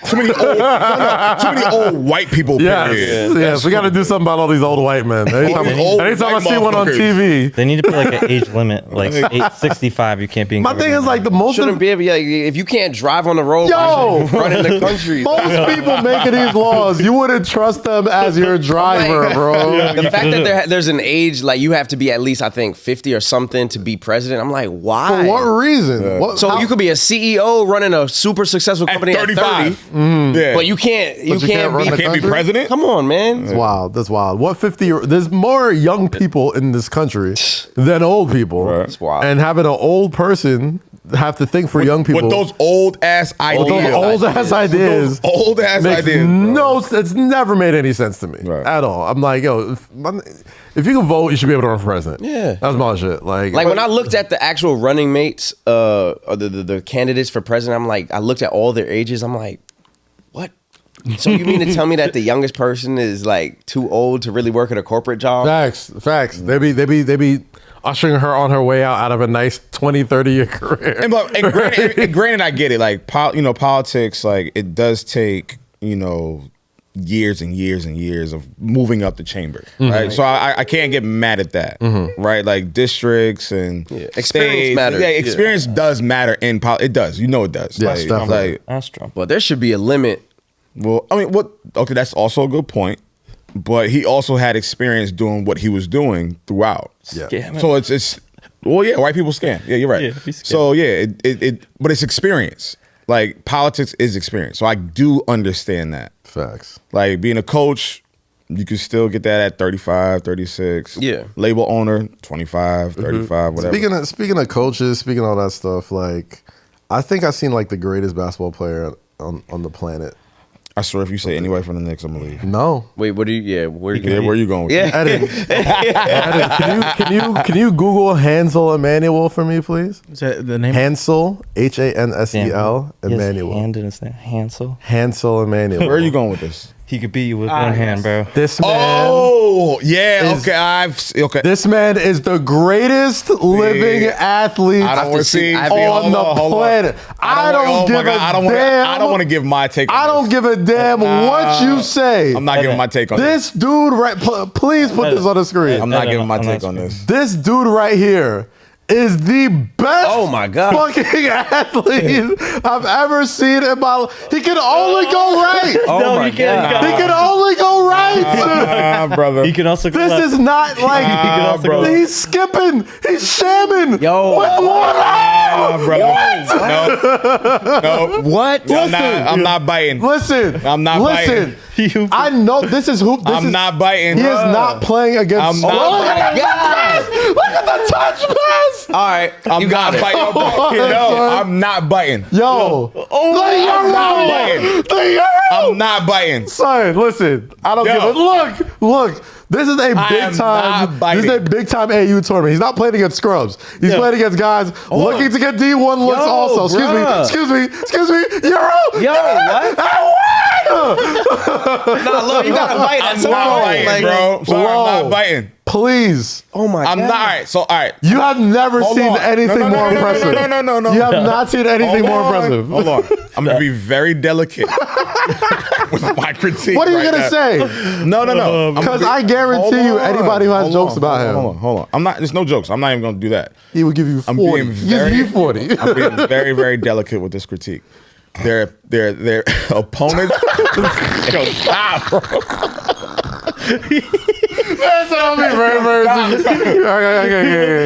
Too many old white people. Period. Yes, we got to do something about all these old white men. Anytime Old I white see one on motherfuckers. TV. They need to put like an age limit, like 65. You can't be. In My thing is like the most Shouldn't be able. Yeah, if you can't drive on the road, Yo! running the country. most people making these laws, you wouldn't trust them as your driver, bro. The fact that there's an age like you have to be at least I think 50 or something to be president. I'm like, why? For what reason? What, So you could be a CEO running a super successful At company 35. 30, Yeah. but you can't you can't run the can't be country? president. Come on, man. That's wild. That's wild. What 50? There's more young people in this country than old people. That's wild. And having an old person have to think for young people. With those old ass ideas. Old ass ideas. No, it's never made any sense to me at all. I'm like, yo, if you can vote, you should be able to run for president. Yeah. That's my shit. Like when I looked at the actual running mates, or the candidates for president, I looked at all their ages. I'm like, what? So you mean to tell me that the youngest person is like too old to really work at a corporate job? Facts. They be ushering her on her way out of a nice 20, 30-year career. And granted, I get it. Like, politics, like, it does take, years and years and years of moving up the chamber, right? So I can't get mad at that, right? Like, districts and experience matters. Yeah, experience does matter in politics. It does. It does. Yes, definitely. That's true. Well, there should be a limit. Well, I mean, okay, that's also a good point. But he also had experience doing what he was doing throughout. Yeah. So it's white people scam. Yeah, you're right. Yeah, so but it's experience. Like, politics is experience. So I do understand that. Facts. Like, being a coach, you can still get that at 35, 36. Yeah. Label owner, 25, 35, whatever. Speaking of coaches, speaking of all that stuff, like, I think I've seen like the greatest basketball player on the planet. I swear, if you say anybody from the Knicks, I'm gonna leave. No. Wait, what do you? Yeah, where you? Yeah, where you going with that? Edit, can you Google Hansel Emmanuel for me, please? Is that the name? Hansel, Hansel Emmanuel. Hand in his name. Hansel. Hansel Emmanuel. Where are you going with this? He could beat you with one hand, bro. This man. Oh, yeah. Okay. This man is the greatest living athlete I don't want to see on the planet. I don't give a damn. I don't want to give my take on I don't give a damn what you say. I'm not giving my take on this dude right. Please put this on the screen. I'm not giving my take on this. This dude right here is the best Oh my God. fucking athlete I've ever seen in my life. He can only go right. Oh my God. He can only go right. Brother. He can also go This left. is not like He can also go left. he's skipping. He's shamming. Yo. With one arm. Brother. No. What? I'm not biting. Listen. I'm not Listen. I know this is who. I'm not biting. He is not playing against. I'm not biting. Look at the touch pass. All right, I'm not biting. I'm not biting. Yo. I'm not biting. I'm not biting. Son, listen. I don't give a look. This is a big time. This is a big time AU tournament. He's not playing against scrubs. He's playing against guys looking to get D1 looks. Also, excuse me. Yo, what? Nah, look, you gotta bite at I'm some not point. biting, bro. Sorry, I'm not biting. Please. Oh my God. I'm not. All right. So, all right. You have never Hold seen on. anything more impressive. No. You have not seen anything more impressive. Hold on. I'm going to be very delicate with my critique. What are you right going to now. say? No. Because I guarantee you, anybody who has jokes about him, Hold on. I'm not. There's no jokes. I'm not even going to do that. he would give you 40. I'm being very, Give you 40. I'm being very, very delicate with this critique. Their opponents. Yo, stop, bro. That's all me very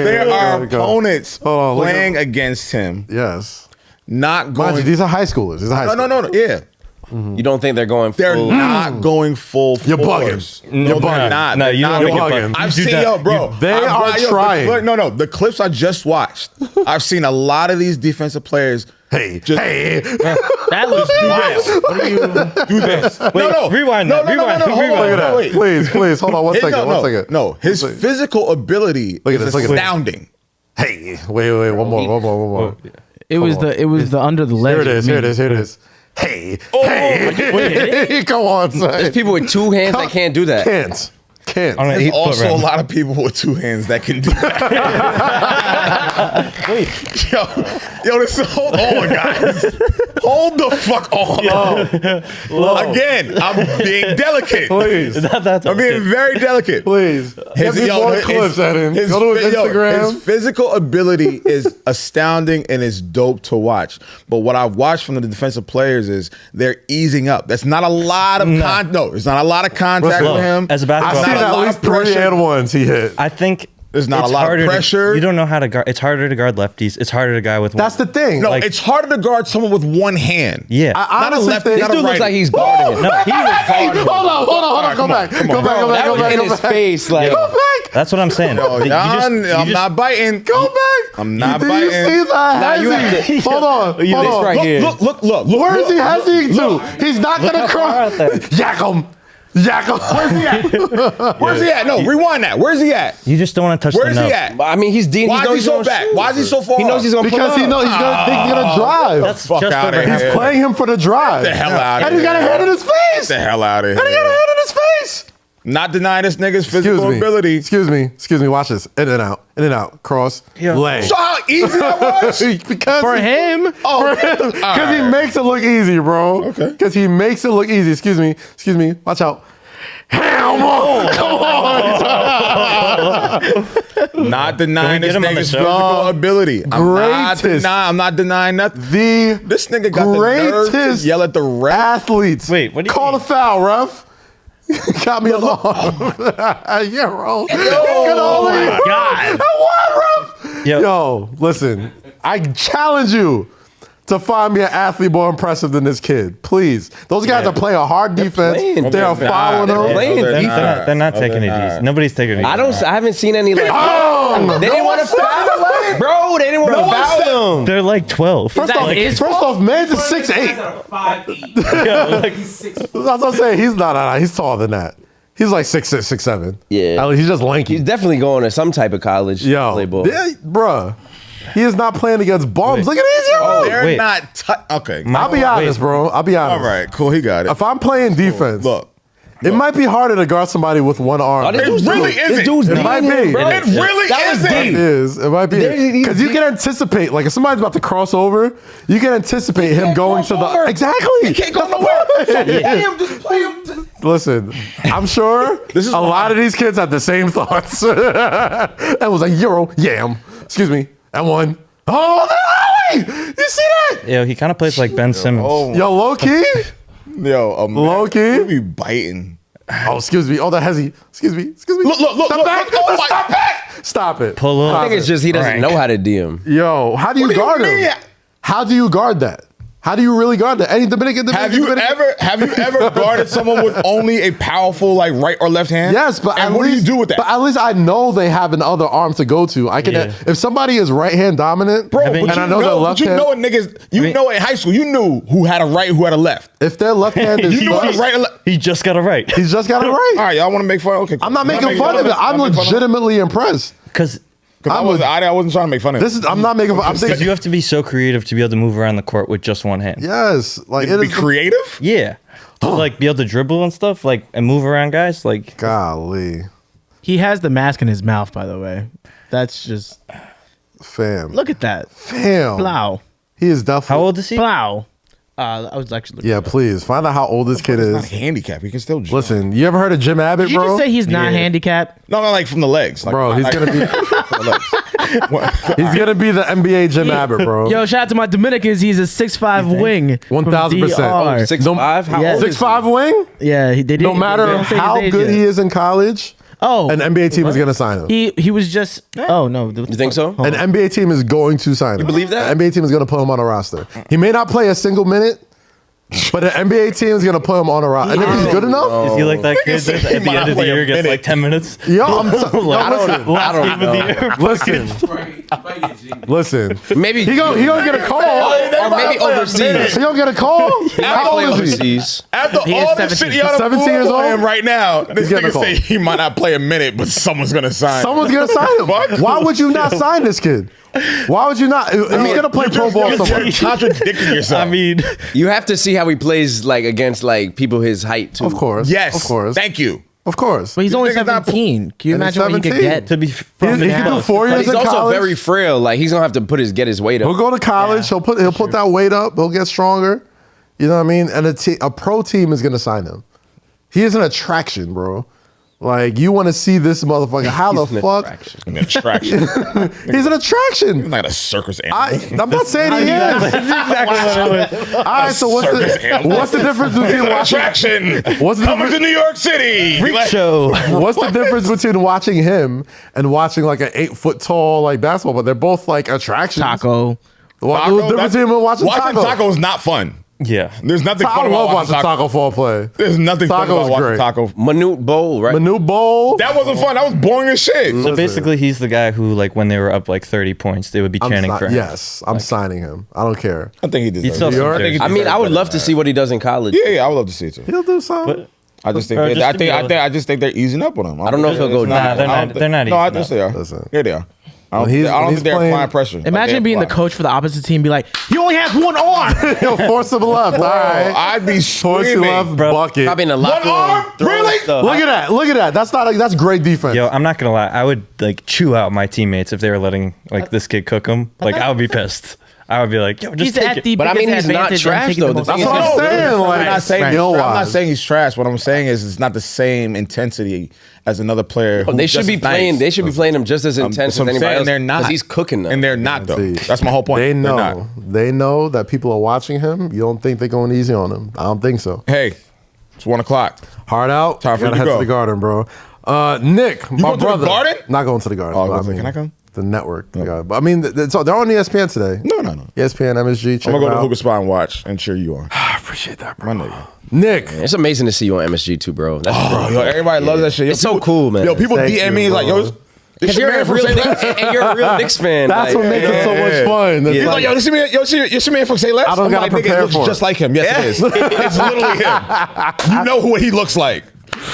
There are opponents Hold on, playing against him. Yes. Not going. Mind you, these are high schoolers. No. Yeah. You don't think they're going full? They're not going full. You're bugging. force. You're they're bugging. not. No, They're you not don't going think you're bugging. I've You do seen, that. bro. They are trying. No. The clips I just watched. I've seen a lot of these defensive players. Hey. That looks wild. What are you? Do this. Wait, rewind that. Rewind. Hold on, Look at that. wait. Please, hold on one second. No, his physical ability Look at is this, look at this. astounding. Hey. Wait. One more. It was the under the leg. Here it is. Hey. Hey. Come on, son. There's people with two hands that can't do that. Can't. On an There's 8 foot also a rim. lot of people with two hands that can do that. Yo, this is hold on, guys. Hold the fuck on. Again, I'm being delicate. Please. I'm being very delicate. Please. Give me more clips at him. Go to his Instagram. His physical ability is astounding and is dope to watch. But what I've watched from the defensive players is they're easing up. That's not a lot of there's not a lot of contact Look, with him. as a basketball I've seen player, at lot least of pressure. 3 and 1s he hit. I think There's not it's a lot of harder pressure. You don't know how to guard. It's harder to guard lefties. It's harder to guy with. That's the thing. No, like- it's harder to guard someone with one hand. Yeah. I Not a honestly lefty, think not This a dude looks righty. like he's guarding him. No, he was Hold on. Go back. Go back. Go back. in his face, like Go back. That's what I'm saying. Oh, You just- I'm you just- not biting. Go back. I'm not Did biting. you see that? you have hezzy? Hold on. this Hold on. right here. Look. Where is he hezzying to? He's not gonna how far cross. out there. Yak him. Where's he at? Where's he at? No, rewind that. Where's he at? You just don't want to touch Where's the he nub. at? I mean, he's Dean. Why is he so back? Why is he so far? He knows he's gonna pull Because up. he knows he's gonna drive. That's Fuck just outta over here. half. He's playing him for the drive. Get the hell out of And he here. got a hand in his face. Get the hell out of And he got a here. hand in his face. Not denying this nigga's Excuse physical me. ability. Excuse me. Watch this. In and out. Cross. Lay. So how easy that was? Because For him, because he makes it look easy, bro. Okay. Because he makes it look easy. Excuse me. Watch out. Come on. Not denying Can we this get him on the nigga's show? physical ability. I'm not denying nothing. This nigga got the nerve to Greatest yell at the ref. Athletes. Wait, what do you Call mean? the foul, ref. Got me along. Yeah, bro. Oh my God. What, ref? Yo. Yo, listen. I challenge you to find me an athlete more impressive than this kid. Please. Those guys are playing hard defense. playing. They are They're following not. him. playing They're defense. not, they're not taking it not. easy. Nobody's taking it easy. I haven't seen any like. Oh, They didn't want to foul him, bro. They didn't want to foul him. They're like 12. First off, man's is 6'8". 5'8". That's what I'm saying. He's not. He's taller than that. He's like 6'6", 6'7". Yeah. He's just lanky. He's definitely going to some type of college to Yo, play ball. yeah, bruh. He is not playing against bums. Look at these, yo. They're Wait. not. Okay. I'll be honest, bro. I'll be honest. All right. Cool. He got it. If I'm playing defense, Look. it might be harder to guard somebody with one arm. Oh, this It dude's really deep. isn't. This dude's It deep might in here, be. bro. It really That was isn't. It is. It might be. He's Because you deep. can anticipate, like if somebody's about to cross over, you can anticipate him going to the over. exactly. He can't go nowhere. Just play him. Listen, I'm sure This is a why- lot of these kids had the same thoughts. And was like, Euro, yam. Excuse me. And one. Oh, you see that? Yo, he kind of plays like Ben Simmons. Oh, Yo, low key. yo, Low key? You be biting. Oh, excuse me. Oh, that hezzy. Excuse me. Look, Stop back. look. Oh, my- Stop back. Stop it. Pull up. I think it's just he doesn't Frank. know how to DM. Yo, how do you What do you guard mean? him? How do you guard that? How do you really guard that? Any Dominican? Have you ever guarded someone with only a powerful like right or left hand? Yes, but and at what least, do you do with that? But at least I know they have another arm to go to. I can Yeah. if somebody is right hand dominant, Bro, Haven't but and you I know they're left hand. know a niggas. You know in high school, you knew who had a right, who had a left. If their left hand is You knew sus, right or left. He just got it right. he's just got it All right. right, y'all want to make fun? Okay, cool. I'm not Y'all making fun of it. I'm Y'all make fun of it? legitimately impressed. Because I wasn't trying to make fun of it. I'm not making fun. I'm you thinking, have to be so creative to be able to move around the court with just one hand. yes, like it Be is. creative. Yeah. To like be able to dribble and stuff, like and move around guys. Like Golly, he has the mask in his mouth. By the way, that's just fam, look at that. fam. Plow, He is definitely. how old is he? plow. I was actually looking Yeah, it up. please find out how old this kid He's not is. handicapped. He can still jump. Listen, you ever heard of Jim Abbott, Did you bro? just say he's not handicapped? No, like from the legs. Like, Bro, he's like- gonna be from the legs. What? he's gonna be the NBA Jim Abbott, bro. Yo, shout out to my Dominicans. He's a 6'5" wing. from 1000%. DR. 6'5"? How Yeah. old is he? 6'5" wing. Yeah, they didn't. No matter they don't say his how age good yet. he is in college, Oh, an NBA team is gonna sign him. he was just. Oh no, You think so? An NBA team is going to sign him. You believe that? An NBA team is going to put him on a roster. He may not play a single minute, but an NBA team is going to put him on a roster. And if he's good enough, Is he like that kid that at the end of the year gets like 10 minutes? yo, I'm Like, I don't know. listen, listen. Maybe He gonna get a call. or maybe overseas. He gonna get a call. How Play old is he? overseas. After He is all the 17. shit y'all 17 years old? him right now, this getting a nigga call. say he might not play a minute, but someone's gonna sign. Someone's gonna sign him. Fuck. Why would you not sign this kid? Why would you not? He's gonna play pro ball somewhere. You're contradicting yourself. I mean, You have to see how he plays like against like people his height too. Of course. yes, Of course. Thank you. Of course. But he's only nigga's not- 17. Can you And he's imagine what he could 17. get? to be He from can do 4 But years he's in also college. very frail. Like he's gonna have to get his weight He'll up. go to college. He'll put that weight up. He'll get stronger. You know what I mean? And a pro team is gonna sign him. He is an attraction, bro. Like, you want to see this motherfucker. How the fuck? An attraction. He's an attraction. He's not a circus animal. I'm not saying he is. That's exactly what it was. All right, so what's the difference between watching... Attraction. What's the Coming difference? to New York City. Freak show. What's the difference between watching him and watching like an 8 foot tall like basketball? But they're both like attractions. Taco. What's the difference between him and watching Taco? is not fun. Yeah. There's nothing I fun about love watching watching Taco fall play. There's nothing fun Taco's about watching great. Taco. Minute Bowl, right? Manu Bowl. That wasn't fun. That was boring as shit. So basically, he's the guy who, like, when they were up like 30 points, they would be chanting for him. Yes, I'm signing him. I don't care. I think he He'd deserves still it. some I think he jersey. I mean, deserves I would better love than to that. see what he does in college. Yeah, I would love to see it too. He'll do something. But I just think Or just to be I just think they're easing up on him. I don't know if he'll go It's down. They're not No, I easing just up. they are. Listen. Yeah, they are. I When don't he's think they're playing- applying pressure. Imagine being the coach for the opposite team, be like, he only has one arm. He'll force him left. All right. I'd be Force him screaming. left, Bro. bucket. Probably in the One locker arm? room. throwing Really? stuff. Look at that. Look at that. That's great defense. Yo, I'm not gonna lie. I would like chew out my teammates if they were letting like this kid cook them. Like I would be pissed. I would be like, yo, just He's take at it. the But I biggest mean, he's not advantage and trash, taking though. the The most- thing That's is, what I'm saying. I'm Like, not saying skill I'm not wise. saying he's trash. What I'm saying is it's not the same intensity as another player. They who's should just be as playing. nice. They should be playing him just as intense That's as what I'm anybody saying. else. They're not. 'cause he's cooking them. And they're not though. See, That's my whole point. They They're not. know. They know that people are watching him. You don't think they're going easy on him? I don't think so. Hey, it's 1 o'clock. Hard out. Time for Gotta you to head go. to the Garden, bro. Nick, my going to the brother. Garden? Not going to the Garden. Oh, but can I come? The network. The Garden. But I mean, so they're on ESPN today. No. ESPN, MSG. Check I'm gonna go them to out. Hookah Spot and watch and cheer you on. I appreciate that, bro. My nigga. Nick. It's amazing to see you on MSG too, bro. That's Oh, yo, everybody loves that shit. Yo, It's so cool, man. Yo, people Thank DM you, me like, yo, bro. this You're your man a from real Say Less? and you're a real Knicks fan. That's like, what makes it so Yeah. much fun. That's He's like, yo, this is me. Yo, see me from Say Less? I don't I'm gotta like, nigga, prepare it looks for it. just like him. Yes, it is. It's literally him. You know what he looks like.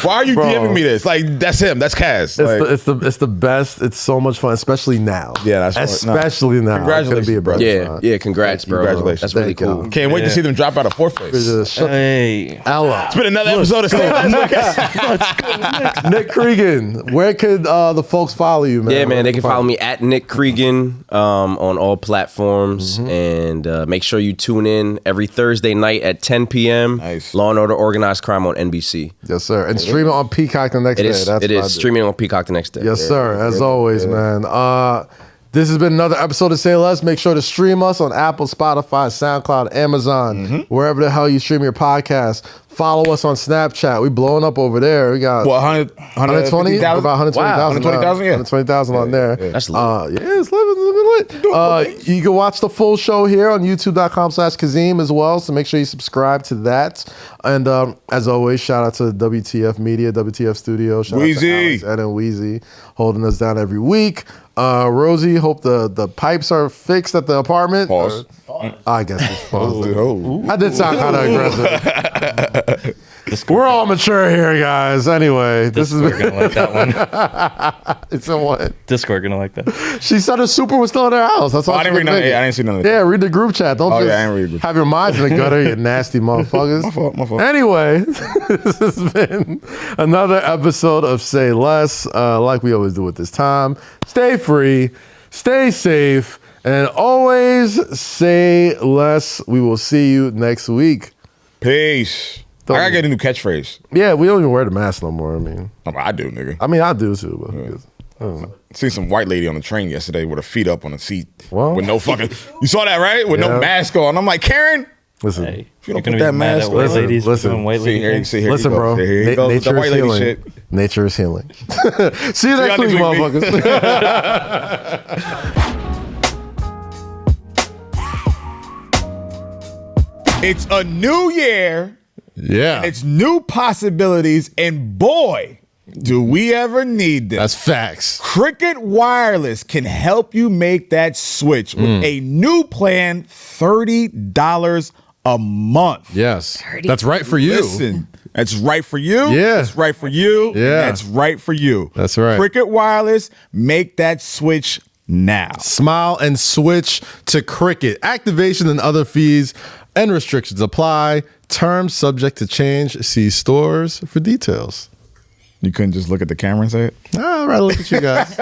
Why are you Bro. DMing me this? Like, that's him. That's Kaz. Like, It's the best. It's so much fun, especially now. Yeah, that's right. especially now. Congratulations, It's gonna be a bro. brother. Yeah, congrats, bro. Congratulations. That's really Thank you. cool. can't wait to see them drop out of 4th place. Shut Hey, Ella. It's been another episode of Say Less. Nick Creegan, where could the folks follow you, man? Yeah, man, Where they can follow me at Nick Creegan on all platforms. And make sure you tune in every Thursday night at 10 p.m. Nice. Law and Order Organized Crime on NBC. Yes, sir. And stream it on Peacock the next It day. is. That's It what I is do. streaming on Peacock the next day. Yes, sir. As always, man. This has been another episode of Say Less. Make sure to stream us on Apple, Spotify, SoundCloud, Amazon, wherever the hell you stream your podcast. Follow us on Snapchat. We blowing up over there. We got What, 120? About 120,000. Wow, 120,000, yeah. 120,000 on there. That's lit. Yeah, it's lit. You can watch the full show here on youtube.com/Kazeem as well. So make sure you subscribe to that. And as always, shout out to WTF Media, WTF Studio. Shout Weezy. out to Alex, Ed, and Weezy holding us down every week. Rosy, hope the pipes are fixed at the apartment. Pause. I guess it's paused. Oh. I did sound kind of aggressive. We're all mature here, guys. Anyway, this is Discord gonna like that one. it's a what? Discord gonna like that. She said her super was still in her house. That's all. I didn't she read was none. thinking. Yeah, I didn't see none of that. Yeah, read the group chat. Don't Oh, just yeah, I didn't read the group. have your minds in the gutter, you nasty motherfuckers. My fault. Anyway, this has been another episode of Say Less. Like we always do at this time. Stay free, stay safe, and always say less. We will see you next week. Peace. I gotta get a new catchphrase. Yeah, we don't even wear the mask no more. I do, nigga. I do too. But Seen some white lady on the train yesterday with her feet up on the seat Well. with no fucking. You saw that, right? With Yeah. no mask on. I'm like, Karen. listen, Hey, you you're don't gonna put be that mad mask at white on. ladies for Listen. doing white See lady here, things. see here. listen, he bro. goes. Here he goes with the Nature white is lady healing. shit. Nature is healing. See you next y'all week, next week, motherfuckers. It's a new year. Yeah, It's new possibilities, and boy, do we ever need them. that's facts. Cricket Wireless can help you make that switch with a new plan, $30 a month. Yes, that's right for you. Listen, that's right for you. Yeah. That's right for you. Yeah. That's right for you. That's right. Cricket Wireless, make that switch now. Smile and switch to Cricket. Activation and other fees and restrictions apply. Terms subject to change. See stores for details. You couldn't just look at the camera and say it? I'd rather look at you guys.